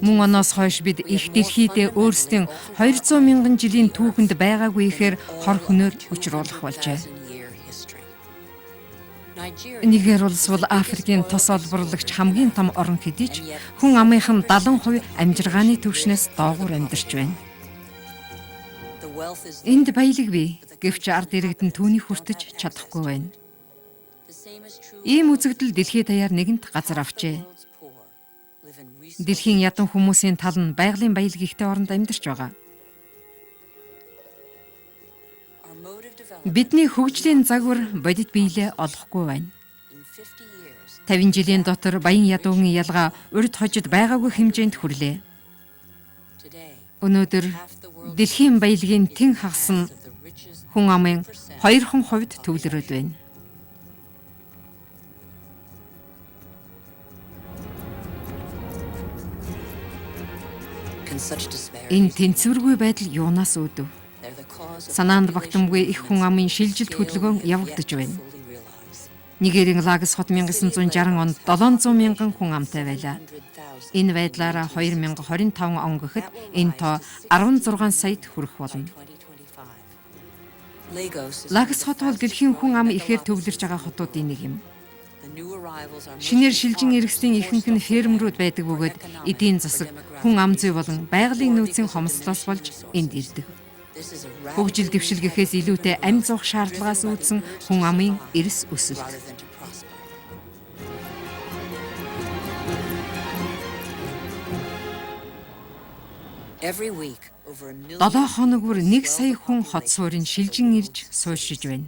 Мөн оноос хойш бид их дэлхийдээ өөрсдийн 200 мянган жилийн түүхэнд байгаагүй ихээр хор хөнөөр учруулах болжээ. Нигер улс бол Африкийн тос олборлагч хамгийн том орн хэдий ч хүн амынхан 70% амжиргааны түвшнээс доогуур амьдарч байна. Энд баялаг бий, гэвч ард иргэд нь түүнийг хүртэж чадахгүй байна. Ийм үзэгдэл дэлхийд даяар нэгэнт газар авчээ. Дэлхийн ядан хүмүүсийн тал нь байгалийн баялаг ихтэй оронд амьдарч байгаа. Бидний хөгжлийн загвар бодит биелээ олохгүй байна. 50 жилийн дотор баян ядуугийн ялгаа урьд хожид байгаагүй хэмжээнд хүрлээ. Өнөөдөр дэлхийн баялагын тэн хагас нь хүн амын 2% төвлөрөөд байна. Энэ тэнцвэргүй байдал юунаас үүдв? Санаанд багтамгүй их хүн амын шилжилт хөдөлгөөн явагдаж байна. Нигерийн Лагос хот 1960 онд 700 мянган хүн амтай байлаа. Энэ байдлаараа 2025 он гэхэд энэ тоо 16 саяд хүрэх болно. Лагос хот бол дэлхийн хүн ам ихээр төвлөрж байгаа хотуудын нэг юм. Шинээр шилжин иргэсийн ихэнх нь фермерүүд байдаг бөгөөд эдийн засаг, хүн ам зүй болон байгалийн нөөцийн хомсдлоос болж энд ирдэг. Хөгжил дэвшилгэхээс илүүтэй амь зуух шаардлагаас үүдсэн хүн амын эрс өсөлт. Долоо хоног бүр 1 сая хүн хот суурин шилжин ирж сууршиж байна.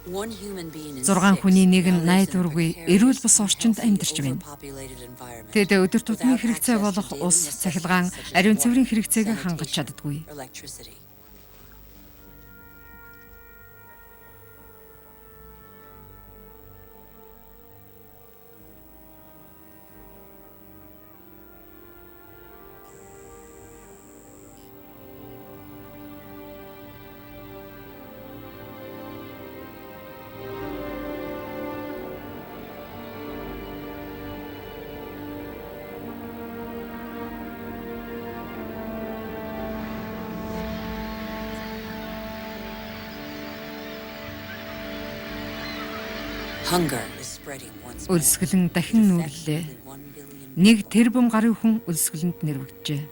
Зургаан хүний нэг нь найдваргүй эрүүл бус орчинд амьдарч байна. Тэд өдөр тутмын хэрэгцээ болох ус, цахилгаан, ариун цэврийн хэрэгцээг хангаж чаддаггүй. Өлсгөлн дахин нүүрлээ. 1 тэрбум гаруй хүн өлсгөлөнд нэрвэгджээ.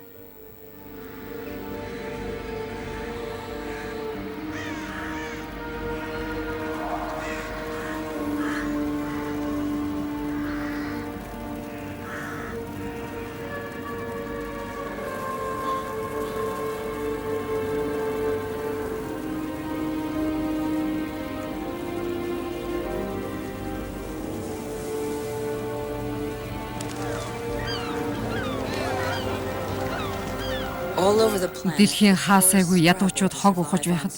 Дэлхийн хаасайгүй ядуучууд хог ухаж байхад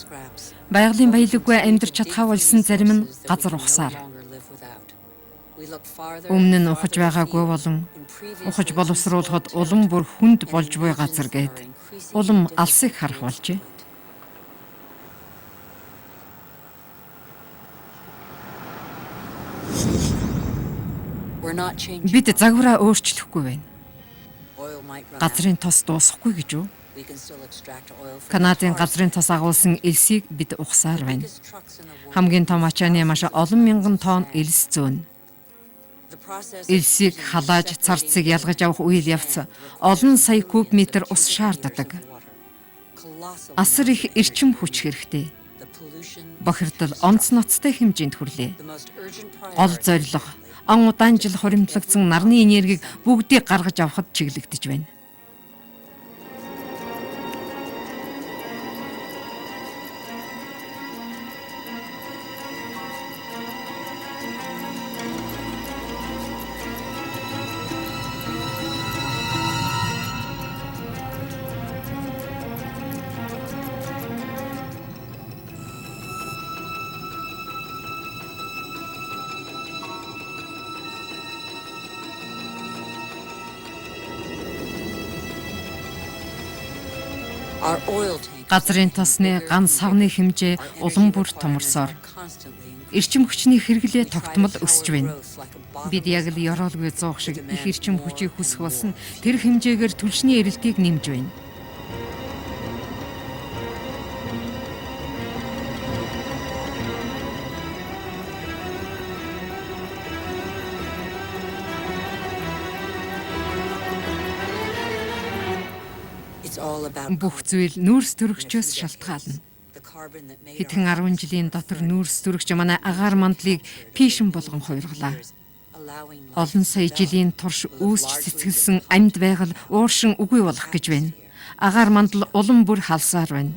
байгалийн баялаггүй амьдарч чадхаа болсон зарим нь газар ухсаар. Өмнө нь ухаж байгаагүй болон ухаж боловсруулахад улам бүр хүнд болж буй газар гээд улам алсыг харах болжээ. Бид загвараа өөрчлөхгүй байна. Газрын тос дуусахгүй гэж үү? Канадын газрын тос агуулсан элсийг бид ухсаар байна. Хамгийн том ачааны маш олон мянган тонн элс зөөнө. Элсийг халааж царцыг ялгаж авах үйл явц олон сая куб метр ус шаарддаг. Асар их эрчим хүч хэрэгтэй. Бохирдол онц ноцтой хэмжээнд хүрлээ. Гол зорилго он удаан жил хуримтлагдсан нарны энергийг бүгдийг гаргаж авахд чиглэгдэж байна. Газрын тосны ганц савны хэмжээ улам бүр томорсоор эрчим хүчний хэрэглээ тогтмол өсөж байна. Бид яг л ёроолгүй зуух шиг их эрчим хүчийг хүсэх болсон тэр хэмжээгээр түлшний эрэлтийг нэмж байна. Бүх зүйл нүүрс төрөгчөөс шалтгаална. Хэдхэн 10 жилийн дотор нүүрс төрөгч манай агаар мандлыг пишин болгон хувирглаа. Олон сая жилийн турш үүсч цэцгэлсэн амьд байгаль ууршин үгүй болох гэж байна. Агаар мандал улам бүр халсаар байна.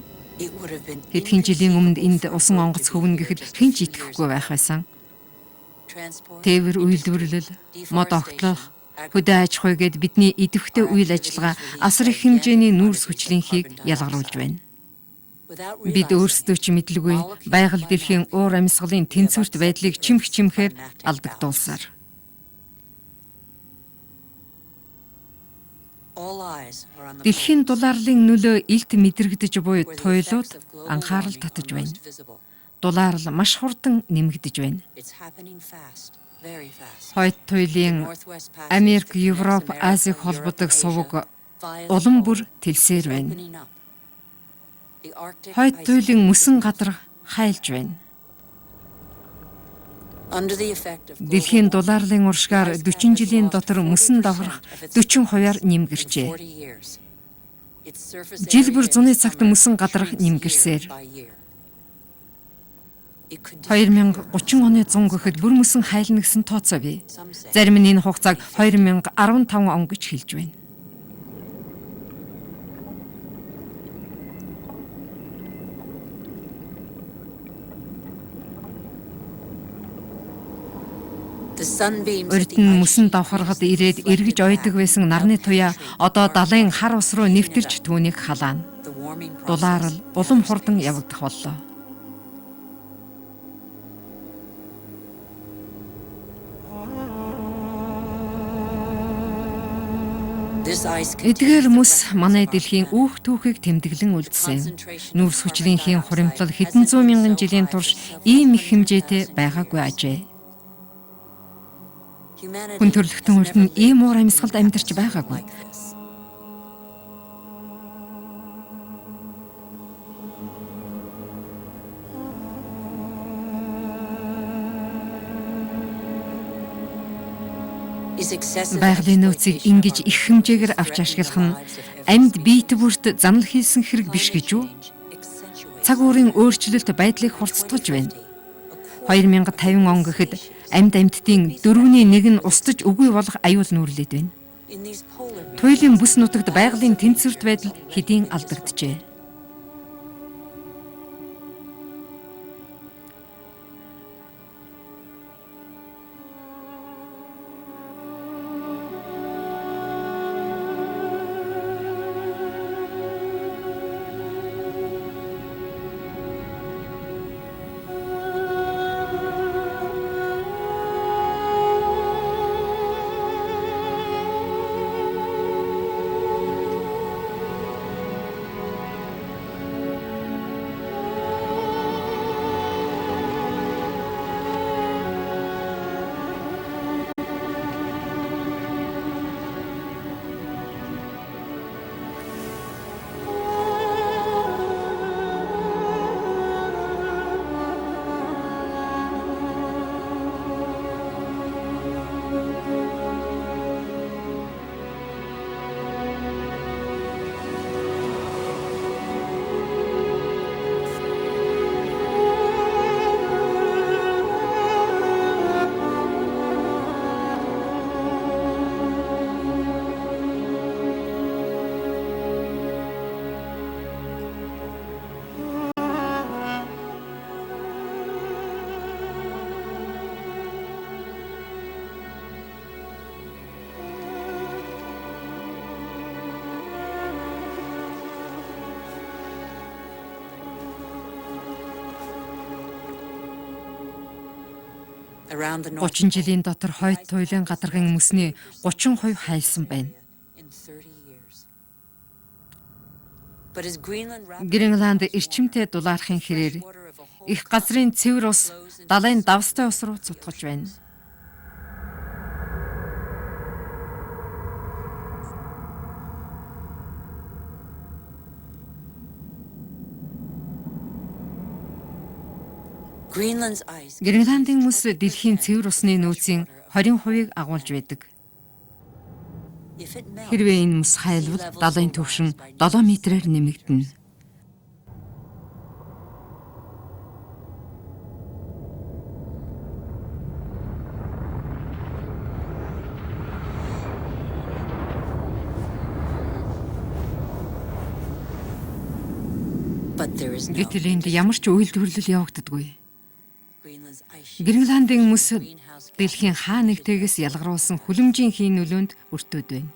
Хэдхэн жилийн өмнө энд усан онгоц хөвнө гэхэд хэн ч итгэхгүй байх байсан. Тээвэр үйлдвэрлэл, мод огтлох, хөдөө аж ахуй гээд бидний идэвхтэй үйл ажиллагаа асар их хэмжээний нүүрс хүчлийнхийг ялгаруулж байна. Бид өөрсдөө ч мэдлгүй байгаль дэлхийн уур амьсгалын тэнцвэрт байдлыг чимхээр алдагдуулсаар. Дэлхийн дулаарлын нөлөө илт мэдрэгдэж буй туйлууд анхаарал татаж байна. Дулаарл маш хурдан нэмэгдэж байна. Хойд туйлын Америк, Европ, Азийг холбодог суваг улам бүр тэлсээр байна. Хойд туйлын мөсөн гадар хайлж байна. Дэлхийн дулаарлын уршгаар 40 жилийн дотор мөсөн давхрах 40%-аар нэмгэрчээ. Жил бүр зуны цагт мөсөн гадарх нэмгэрсээр 2030 оны 100 гэхэд бүр мөсөн хайлна гэсэн тооцоо бий. Зарим нь энэ хугацааг 2015 он гэж хэлж байна. Урд нь мөсөн давхаргад ирээд эргэж ойдог байсан нарны туяа одоо далайн хар ус руу нэвтэрч түүнийг халаана. Дулаарл улам хурдан явагдах боллоо. Эдгээр мөс манай дэлхийн үүх түүхийг тэмдэглэн үлдсэн. Нүүрс хүчлийнхээ хуримтлал хэдэн зуун мянган жилийн турш ийм их хэмжээтэй байгаагүй ажээ. Хүн төрлөختөн урд нь ийм уур амьсгалд амьдарч байгаагүй. Байгалийн нөөцийг ингэж их хэмжээгээр авч ашиглах нь амьд биет бүрт занал хийсэн хэрэг биш гэж үү? Цаг уурын өөрчлөлт байдлыг хурцтгаж байна. 2050 он гэхэд амьдтын 4/1 нь устж үгүй болох аюул нүүрлээд байна. Туйлын бүс нутагт байгалийн тэнцвэрт байдал хэдийн алдагджээ. Гучин жилийн дотор хойд туйлын гадаргын мөсний 30% хайлсан байна. Гренланд эрчимтэй дулаарахын хэрээр их газрын цэвэр ус далайн давстай ус руу цутгаж байна. Гренландын мөс дэлхийн цэвэр усны нөөцийн 20% агуулж байдаг. Хэрвээ энэ мөс хайлвал далайн түвшин 7 метрээр нэмэгдэнэ. Гэтэл энд ямар ч үйлдвэрлэл явагддаггүй. Гренландын мөс дэлхийн хаа нэгтээс ялгаруулсан хүлэмжийн хийн нөлөөнд өртөөд байна.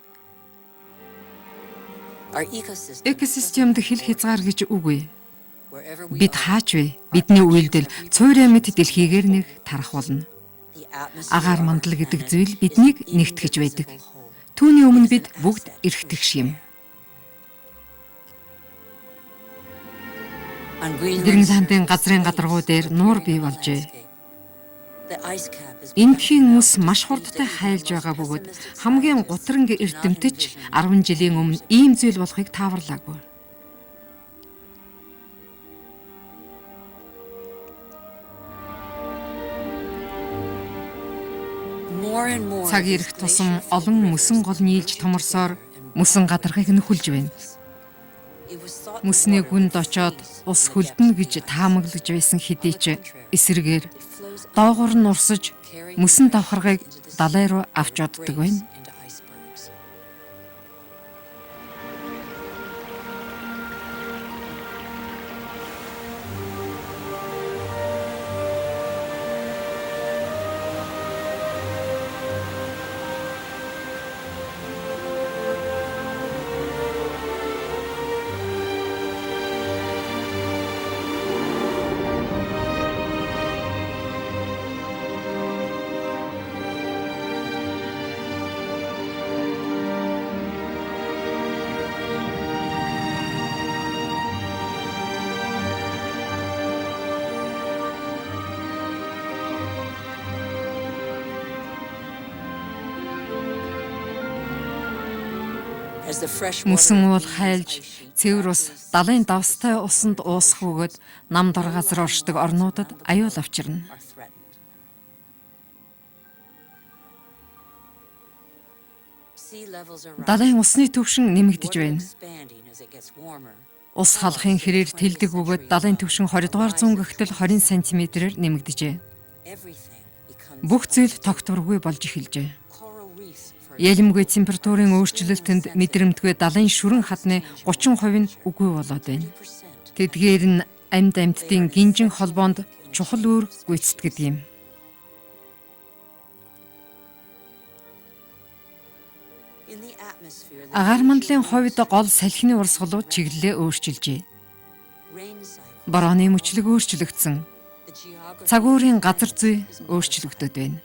Экосистемд хил хязгаар гэж үгүй. Бид хаач вэ? Бидний үйлдэл цуурай мэт дэлхийгээр нэг тарах болно. Агаар мандал гэдэг зүйл биднийг нэгтгэж байдаг. Түүний өмнө бид бүгд эрхтгш юм. Гренландын газрын гадаргуу дээр нуур бий болжээ. Эндхийн мөс маш хурдтай хайлж байгаа бөгөөд хамгийн гутранг эрдэмтэч 10 жилийн өмнө ийм зүйл болохыг тааварлаагүй. Цаг ирэх тусам олон мөсөн гол нийлж томорсоор мөсөн гадаргыг нөхөлж байна. Мөсний гүнд очоод ус хөлдөнө гэж таамаглаж байсан хэдий ч эсрэгээр доогуур нь урсаж мөсөн давхаргыг далай руу авч оддог байна. Мөсөн уул хайлж цэвэр ус далайн давстай усанд уусах бөгөөд нам дор газар оршдог орнуудад аюул авчирна. Далайн усны түвшин нэмэгдэж байна. Ус халахын хэрээр тэлдэг бөгөөд далайн түвшин 20 дугаар зуун гэгтэл 20 см-ээр нэмэгдэжээ. Бүх зүйл тогтворгүй болж эхэлжээ. Ялимгүй температурын өөрчлөлтөнд мэдрэмтгүй далайн шүрэн хадны 30% нь үгүй болоод байна. Тэдгээр нь амьд амьтдын гинжин холбоонд чухал үүрэг гүйцэтгэдэг юм. Агаар мандлын хувьд гол салхины урсгалууд чиглэлээ өөрчилжээ. Борооны мөчлөг өөрчлөгдсөн. Цагуурийн газар зүй өөрчлөгдөд байна.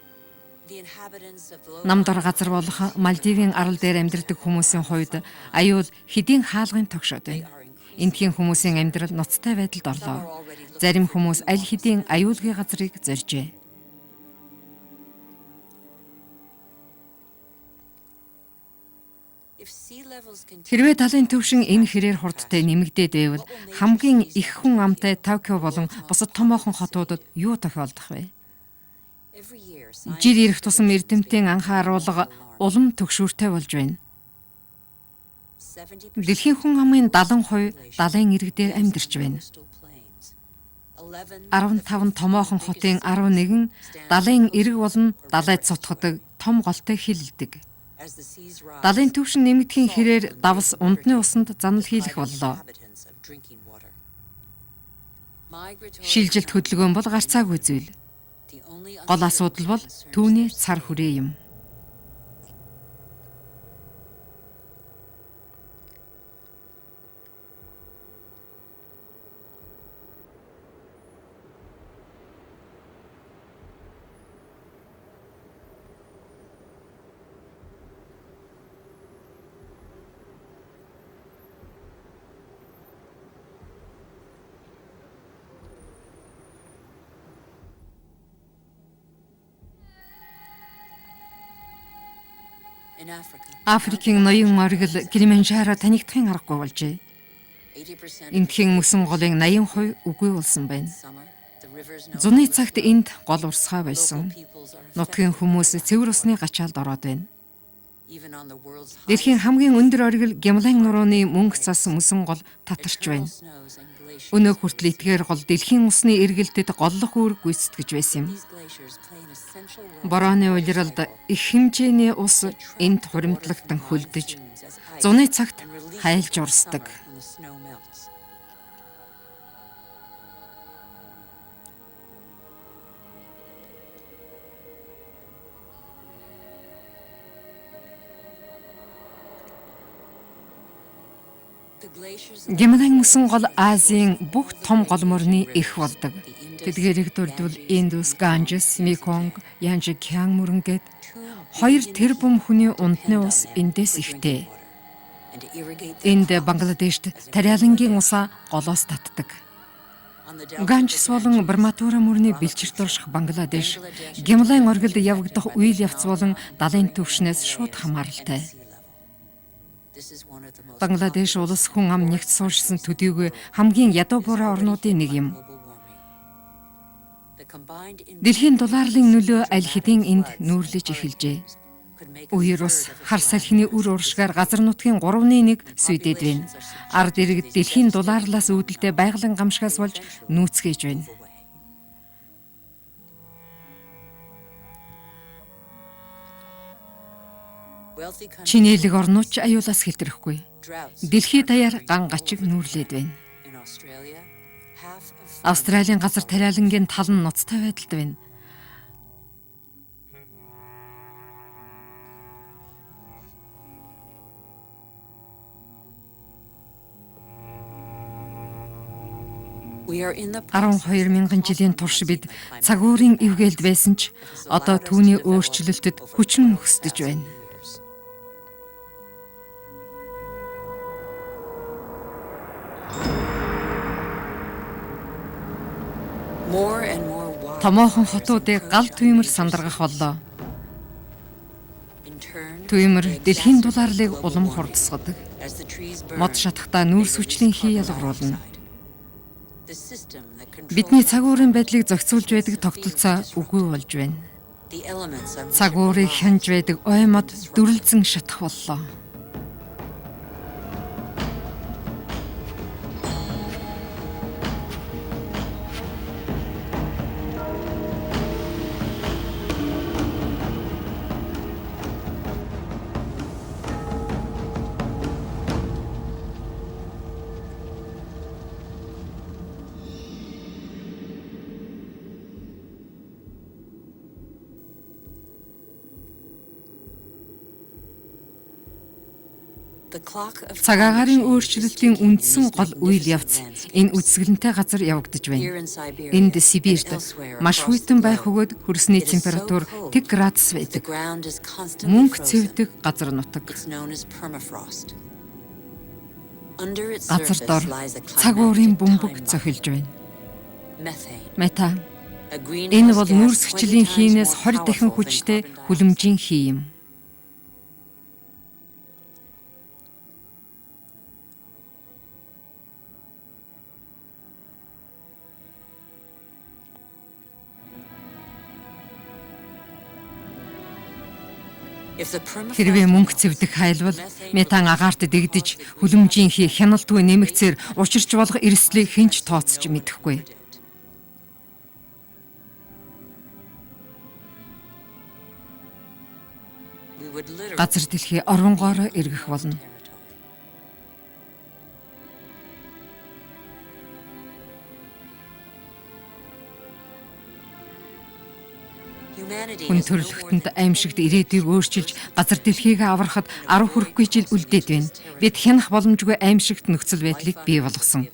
Нам дор газар болох Мальдивын арал дээр амьдардаг хүмүүсийн хувьд аюул хэдийн хаалгын тогшоод байна. Эндхийн хүмүүсийн амьдрал ноцтой байдалд орлоо. Зарим хүмүүс аль хэдийн аюулгүй газрыг зоржээ. Хэрвээ далайн түвшин энэ хэрээр хурдтай нэмэгдээд байвал хамгийн их хүн амтай Токио болон бусад томоохон хотуудад юу тохиолдох вэ? Жил ирэх тусам эрдэмтдийн анхааруулга улам төгшүүртэй болж байна. Дэлхийн хүн амын 70% далайн ирэг дээр амьдарч байна. 15 томоохон хотын 11 далайн ирэг болон далайд цутгадаг том голтой хилэлдэг. Далайн түвшин нэмэгдэхийн хэрээр давс ундны усанд занал хийлэх боллоо. Шилжилт хөдөлгөөн бол гарцаагүй зүйл. Гол асуудал бол түүний цар хүрээ юм. Африкийн ноён оргил Килиманжаро танигдахын аргагүй болжээ. Эндхийн мөсөн голын 80% үгүй болсон байна. Зуны цагт энд гол урсгай байсан. Нутгийн хүмүүс цэвэр усны гачаалд ороод байна. Дэлхийн хамгийн өндөр оргил Гималайн нурууны мөнгө цас мөсөн гол татарч байна. Өнөө хүртэл эдгээр гол дэлхийн усны эргэлтэд голлох үүрэг гүйцэтгэж байсан юм. Борооны улиралд их хэмжээний ус энд хуримтлагдан хөлдөж, зуны цагт хайлж урсдаг. Гималайн мөсөн гол Азийн бүх том гол мөрний эх болдог. Тэдгээрийг дурдвал Индус, Ганжес, Меконг, Янжикян мөрөн гээд 2 тэрбум хүний унтны ус эндээс ихтэй. Энд Бангладешт тариалангийн усаа голоос татдаг. Ганжес болон Брахмапура мөрний бэлчирт орших Бангладеш Гималайн оргилд явагдах үйл явц болон далайн түвшнээс шууд хамааралтай. Бангладеш улс хүн ам нэгт суурьшсан төдийгүй хамгийн ядуу буурай орнуудын нэг юм. Дэлхийн долларын нөлөө аль хэдийн энд нүүрлэж эхэлжээ. Үер ус хар салхины үр уршгаар газар нутгийн 3/1 сүйдээд байна. Ард иргэд дэлхийн долларлаас үүдэлтэй байгалийн гамшигаас болж нүүцгээж байна. Чинэлэг орнууд ч аюулаас хэлтрэхгүй. Дэлхий даяар ган гачиг нүүрлээд байна. Австралийн газар тариалангийн тал нь ноцтой байдалд байна. $12 мянган жилийн турш бид цагуурийн эвгээлд байсан ч одоо түүний өөрчлөлтөд хүчин нөхсдөж байна. Томоохон хотуудыг гал түймэр сандаргах боллоо. Түймэр дэлхийн долларлыг улам хурдсгадаг. Мод шатахтаа нүүрс хүчлийн хий ялгаруулна. Бидний цагуурын байдлыг зохицуулж байдаг тогтолцоо үгүй болж байна. Цагуурыг хянж байдаг ой мод дүрлзэн шатах боллоо. Цагаагаарын өөрчлөлтийн үндсэн гол үйл явц энэ үсгэлэнтэй газар явагдаж байна. Энд Сибирт маш хүйтэн байх бөгөөд хөрсний температур 1 градус байдаг. Мөнх цэвдэг газар нутаг. Газар дор цагуурын бөмбөг зохилж байна. Метан. Энэ бол нүүрсгчлийн хийнээс 20 дахин хүчтэй хүлэмжийн хий юм. Хэрвээ мөнгө цэвдэх хайлбал метан агаарт дэгдэж хүлэмжийн хий хяналтгүй нэмэгцээр учирч болох эрсдлийг хинч тооцож мэдэхгүй. Газар дэлхий оронгоороо эргэх болно. Хүн төрөлхтөнд аимшигт ирээдүйг өөрчилж газар дэлхийг аврахад 10 хүрэхгүй жил үлдээд байна. Бид хянах боломжгүй аимшигт нөхцөл байдлыг бий болгосон.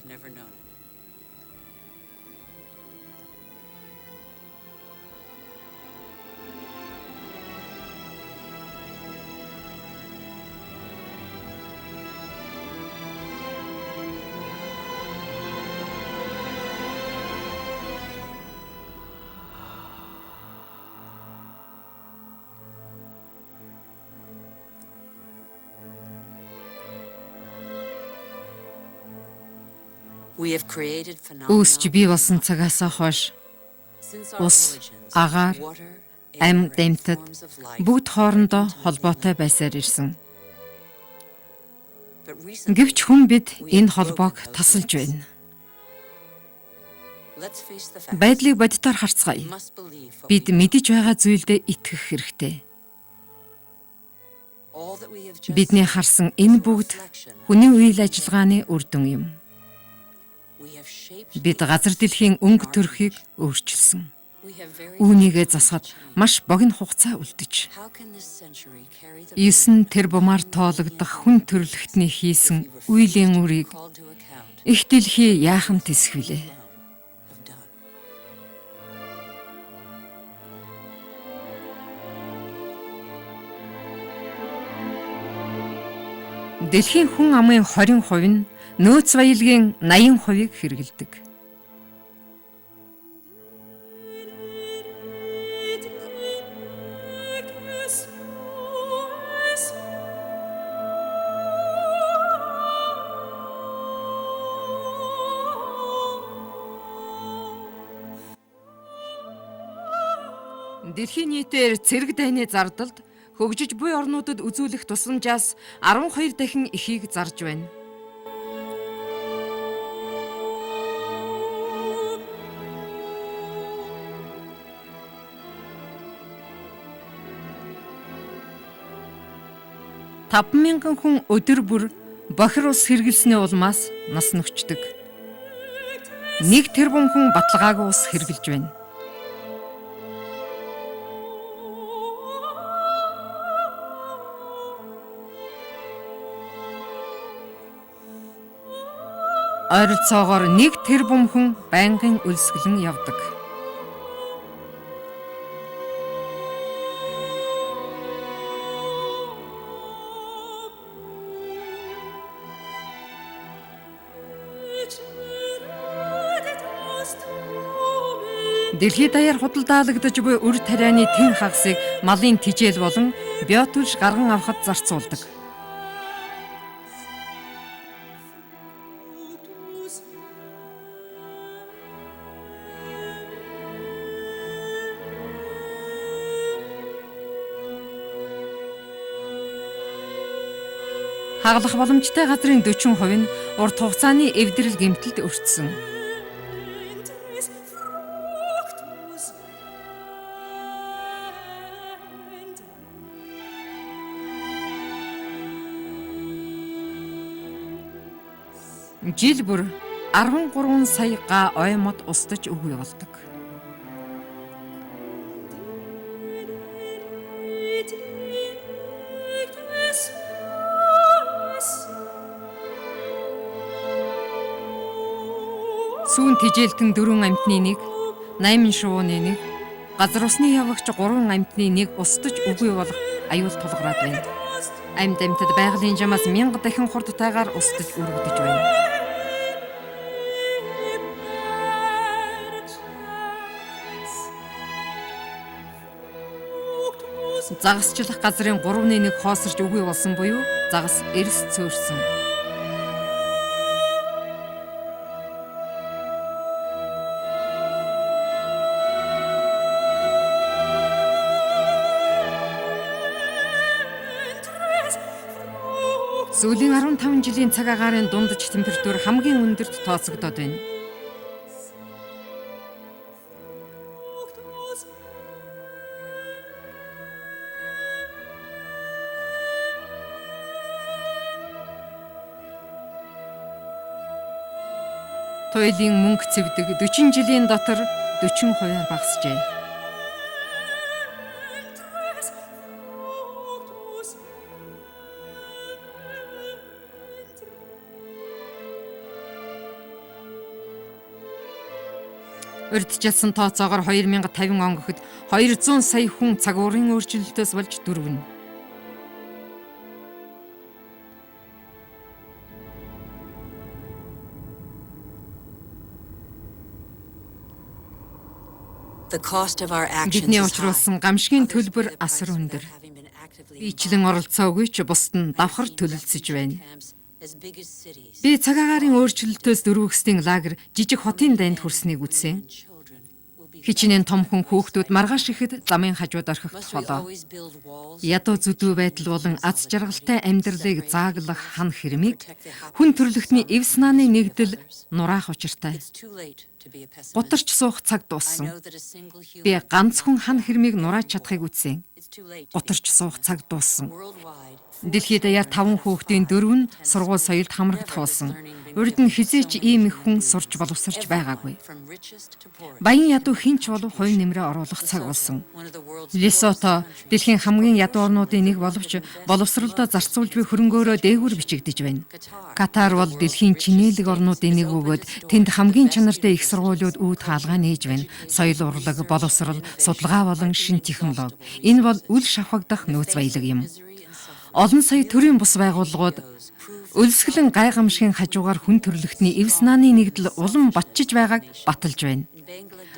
Үүсч бий болсон цагаас хойш ус, агаар, амьд амьтад бүгд хоорондоо холбоотой байсаар ирсэн. Гэвч хүн бид энэ холбоог тасалж байна. Байдлыг бодитоор харцгаая. Бид мэдэж байгаа зүйлдээ итгэх хэрэгтэй. Бидний харсан энэ бүгд хүний үйл ажиллагааны үр дүн юм. Бид газар дэлхийн өнгө төрхийг өөрчилсөн. Үүнийгээ засахад маш богино хугацаа үлдэж. 9 тэрбумаар тоологдох хүн төрлөختний хийсэн үеийн үрийг их дэлхий яахан тэсвэлээ. Дэлхийн хүн амын 20% нь нөөц баялагын 80%-ийг хэрэглэдэг. Дэлхийн нийтээр цэрэг дайны зардалд хөгжиж буй орнуудад үзүүлэх тусламжаас 12 дахин ихийг зарж байна. Таван мянган хүн өдөр бүр бохир ус хэрглэсний улмаас нас нүчдэг. 1 тэрбум хүн баталгаагүй ус хэрглэж байна. Ойролцоогоор 1 тэрбум хүн байнгын өлсгөлн явдаг. Дэлхийд даяар худалдаалагдаж буй үр тарианы тэн хагасыг малын тижэл болон биотүлш гарган авахд зарцуулдаг. Хагалах боломжтой газрын 40% нь урт хугацааны эвдрэл гэмтэлд өртсөн. Жил бүр 13 сая га ой мод устж үгүй болдог. Сүүн тижээлтэн 4 амьтны нэг, 80 шувууны нэг, газар усны явагч 3 амьтны нэг устж үгүй болох аюул тулгараад байна. Амьд амьтад байгалийн жамаас 1000 дахин хурдтайгаар устж өргөдөж байна. Загасчлах газрын 3/1 хоосорч үгүй болсон буюу загас эрс цөөрсөн. Сүүлийн 15 жилийн цаг агаарын дундаж температур хамгийн өндөрт тооцогдоод байна. Туйлын мөнгө цэвдэг 40 жилийн дотор 40% багасжээ. Урьдчилсан тооцоогоор 2050 он гэхэд 200 сая хүн цаг уурын өөрчлөлтөөс болж дөрвөн. Бидний учруулсан гамшигын төлбөр асар өндөр. Бичлэн оролцоогүй ч бусд нь давхар төлөлцөж байна. Би цаг агаарын өөрчлөлтөөс дөрвөгсдийн лагер жижиг хотын дайнд хүрснийг үзсэн. Хичнээн том хүн хүүхдүүд маргааш ихэд замын хажууд орхих толоо. Ядуу зүдүү байдал болон аз жаргалтай амьдралыг зааглах хан хэрмийг хүн төрлөختний эв санааны нэгдэл нураах учиртай. Гутарч суух цаг дууссан. Би ганц хүн хан хэрмийг нурааж чадахыг үзсэн. Гутарч суух цаг дууссан. Дэлхийд даяар 5 хүүхдийн 4 нь сургууль соёлд хамрагдах болсон. Урд нь хизээч ийм их хүн сурч боловсрч байгаагүй. Баян ядуу хинч болов хувь нэмрээ оруулах цаг болсон. Лесото дэлхийн хамгийн ядуу орнуудын нэг боловч боловсролдоо зарцуулж буй хөрөнгөөрөө дээгүүр бичигдэж байна. Катар бол дэлхийн чинээлэг орнуудын нэг бөгөөд тэнд хамгийн чанартай их сургуулиуд үүд хаалгаа нээж байна. Соёл урлаг, боловсрол, судалгаа болон шин технологи. Энэ бол үл шавхагдах нөөц баялаг юм. Олон сая төрлийн бус байгууллагууд өлсгөлэн гайхамшигын хажуугаар хүн төрлөختний эв санааны нэгдэл улам батчиж байгааг баталж байна.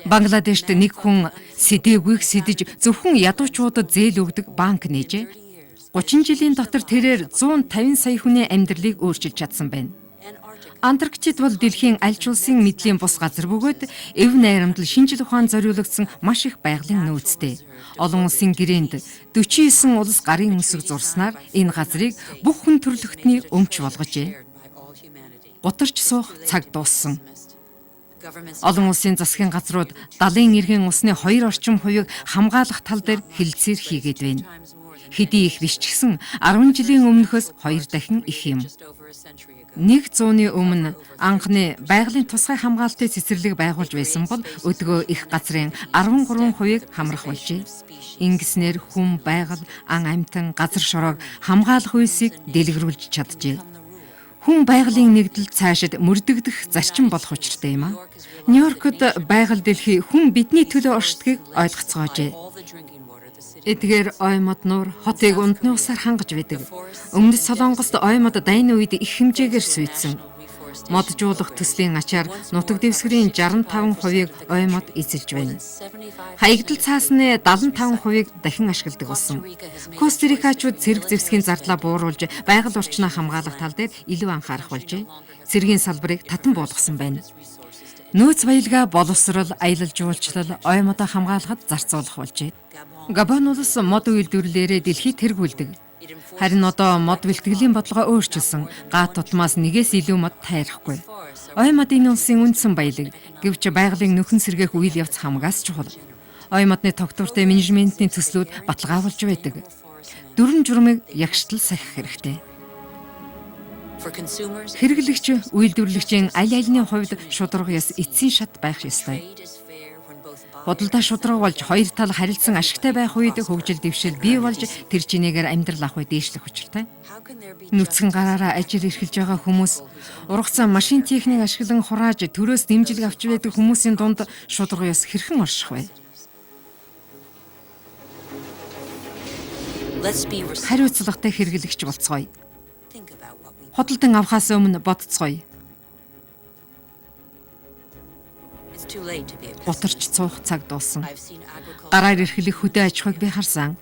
Бангладешт нэг хүн сэдээгүйг сэдэж зөвхөн ядуучуудад зээл өгдөг банк нээжээ. 30 жилийн дотор тэрээр 150 сая хүний амьдралыг өөрчилж чадсан байна. Антарктид бол дэлхийн аль ч улсын мэдлийн бус газар бөгөөд эв найрамдал шинжил ухаанд зориулагдсан маш их байгалийн нөөцтэй. Олон улсын гэрээнд 49 улс гарын үсэг зурснаар энэ газрыг бүх хүн төрлөختний өмч болгожээ. Гутарч суух цаг дууссан. Олон улсын засгийн газрууд далайн эргийн усны 2 орчим хувийг хамгаалах тал дээр хилцээр хийгээд байна. Хэдий их биш ч гэсэн 10 жилийн өмнөхөөс 2 дахин их юм. 100-ны өмнө анхны байгалийн тусгай хамгаалтын цэцэрлэг байгуулж байсан бол өдгөө их газрын 13%-ийг хамрах болжээ. Ингэснээр хүн, байгаль, ан амьтан, газар шороог хамгаалах үйлсийг дэлгэрүүлж чаджээ. Хүн байгалийн нэгдэл цаашид мөрдөгдөх зарчим болох учиртай юм а. Нью-Йоркод байгаль дэлхий хүн бидний төлөө оршдгийг ойлгоцгоожээ. Эдгээр оймод нуур хотыг ундны усаар хангаж байдаг. Өмнөд Солонгост оймод дайны үед их хэмжээгээр сүйдсэн. Моджуулах төслийн ачаар нутаг дэвсгэрийн 65%-ийг оймод эзэлж байна. Хаягдал цаасны 75%-ийг дахин ашигладаг болсон. Костарикачууд цэрэг зэвсгийн зардлаа бууруулж байгаль орчноо хамгаалах тал дээр илүү анхаарах болжээ. Цэргийн салбарыг татан буулгасан байна. Нөөц баялгаа боловсрол, аялал жуулчлал, оймодоо хамгаалахад зарцуулах болжээ. Габон улс мод үйлдвэрлэлээрээ дэлхийд тэргүүлдэг. Харин одоо мод бэлтгэлийн бодлогоо өөрчилсөн. Га тутмаас нэгээс илүү мод тайрахгүй. Оймод энэ улсын үндсэн баялаг. Гэвч байгалийн нөхөн сэргээх үйл явц хамгаас чухал. Оймодны тогтвортой менежментийн төслүүд баталгаажуулж байдаг. Дүрм журмыг ягштал сахих хэрэгтэй. Хэрэглэгч, үйлдвэрлэгчийн аль альны хувьд шударга яс эцсийн шат байх ёстой. Худалдаа шударга болж хоёр тал харилцан ашигтай байх үед хөгжил дэвшил бий болж тэр чинээгээр амьдрал авах үе дээшлэх учиртай. Нүцгэн гараараа ажил эрхэлж байгаа хүмүүс, ургацсан машин техник ашиглан хурааж төрөөс дэмжлэг авч байдаг хүмүүсийн дунд шударга яс хэрхэн орших вэ? Хариуцлагатай хэрэглэгч болцгоё. Худалдан авахаас өмнө бодцгоё. Гутарч цуух цаг дууссан. Гараар эрхлэх хөдөө аж ахуйг би харсан.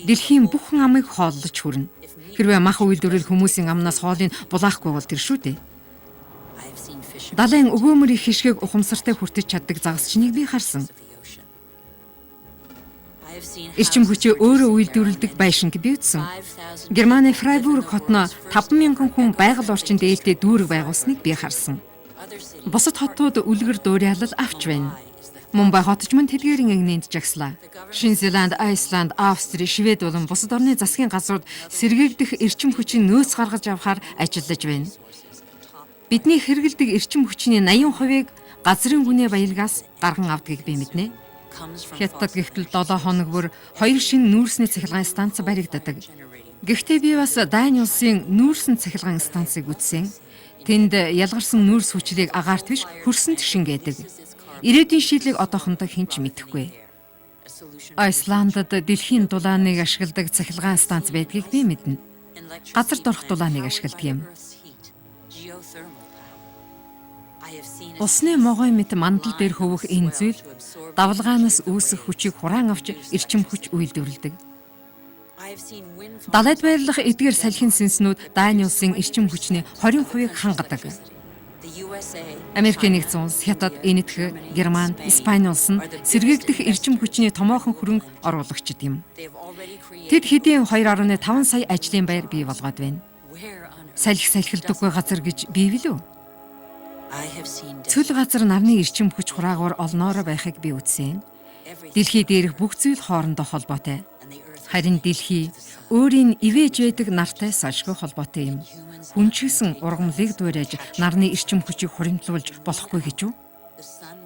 Дэлхийн бүхэн амыг хооллож хүрнэ. Хэрвээ мах үйлдвэрлэл хүмүүсийн амнаас хоолыг булаахгүй бол тэр шүү дээ. Далайн өгөөмөр их хишгийг ухамсартай хүртэж чаддаг загасчныг би харсан. Эрчим хүчээ өөрөө үйлдвэрлэдэг байшинг би үзсэн. Германы Фрайбург хотно 5,000 хүн байгаль орчинд ээлтэй дүүрэг байгуулсныг би харсан. Бусад хотууд үлгэр дуурайлал авч байна. Мумбай хот ч мөн тэдгээрийн эгнээнд жагслаа. Шинэ Зеланд, Айсланд, Австри, Швед болон бусад орны засгийн газрууд сэргээгдэх эрчим хүчийн нөөц гаргаж авахар ажиллаж байна. Бидний хэрэгэлдэг эрчим хүчний 80%-ийг газрын гүнээ баялгаас гарган авдгийг би мэднэ. Хятад гэвтэл 7 хоног бүр 2 шинэ нүүрсний цахилгаан станц баригддаг. Гэхдээ би бас Дани улсын нүүрсэн цахилгаан станцыг үзсэн. Тэнд ялгарсан нүүрс хүчлийг агаарт биш хөрсөнд шингээдэг. Ирээдүйн шийдлийг одоохондоо хэн ч мэдэхгүй. Айсландд дэлхийн дулааныг ашигладаг цахилгаан станц байдгийг би мэднэ. Газар дорох дулааныг ашигладаг юм. Усны могой мэт мандал дээр хөвөх энэ зүйл давлгаанаас үүсэх хүчийг хураан авч эрчим хүч үйлдвэрлэдэг. Далайд байрлах эдгээр салхин сүнснүүд Дани улсын эрчим хүчний 20%-ийг хангадаг. Америкийн нэгдсэн улс, Хятад, Энэтхэг, Герман, Испани улс нь сэргээгдэх эрчим хүчний томоохон хөрөнгө оруулагчид юм. Тэд хэдийн 2.5 сая ажлын байр бий болгоод байна. Салхилдаггүй газар гэж бий билүү? Цөл газар нарны эрчим хүч хураагуур олноороо байхыг би үзсэн. Дэлхий дээрх бүх зүйл хоорондоо холбоотой. Харин дэлхий өөрийн ивэж байдаг нартай салшгүй холбоотой юм. Хүн ч гэсэн ургамлыг дуурайж нарны эрчим хүчийг хуримтлуулж болохгүй гэж үү?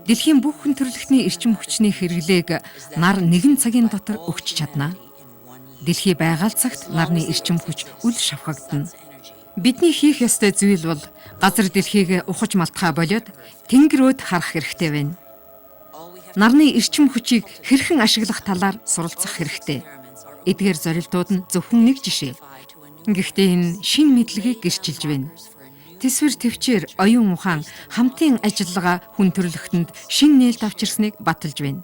Дэлхийн бүх хүн төрөлхтний эрчим хүчний хэрэглээг нар нэгэн цагийн дотор өгч чадна. Дэлхий байгаа цагт нарны эрчим хүч үл шавхагдана. Бидний хийх ёстой зүйл бол газар дэлхийг ухаж малтахаа болоод тэнгэрөөд харах хэрэгтэй байна. Нарны эрчим хүчийг хэрхэн ашиглах талаар суралцах хэрэгтэй. Эдгээр зорилтууд нь зөвхөн нэг жишээ. Гэхдээ энэ шин мэдлэгийг гэрчилж байна. Тэсвэр төвчээр оюун ухаан хамтын ажиллагаа хүн төрөлхтөнд шин нээлт авчирсныг баталж байна.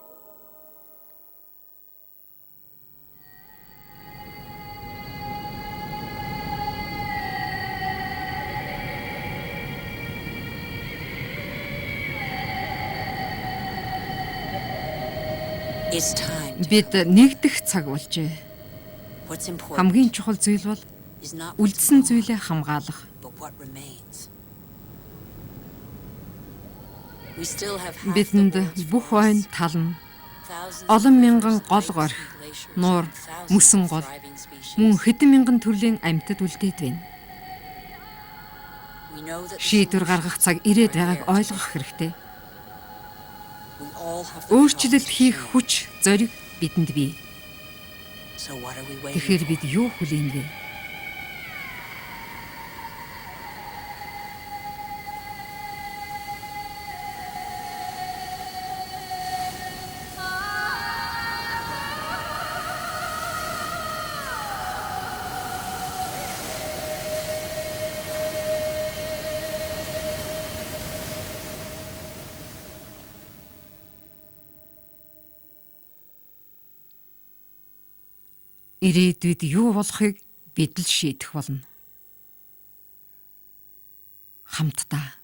Бид нэгдэх цаг болжээ. Хамгийн чухал зүйл бол үлдсэн зүйлээ хамгаалах. Бидэнд бүх ойн тална, олон мянган гол горх, нуур, мөсөн гол, мөн хэдэн мянган төрлийн амьтад үлдээд байна. Шийдвэр гаргах цаг ирээд байгааг ойлгох хэрэгтэй. Өөрчлөлт хийх хүч, зориг бидэнд бий. Тэгэхээр бид юу хүлээн вэ? Ирээдүйд юу болохыг бид л шийдэх болно. Хамтдаа.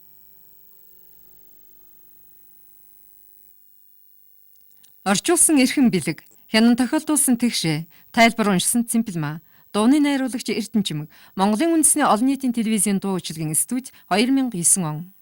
Орчуулсан эрхэм бэлэг, хянан тохиолдуулсан тэгшээ, тайлбар уншсан Цэмпэлмаа, дууны найруулагч Эрдэнэчимэг, Монголын үндэсний олон нийтийн телевизийн дуу үйлчилгээний студи 2009 он.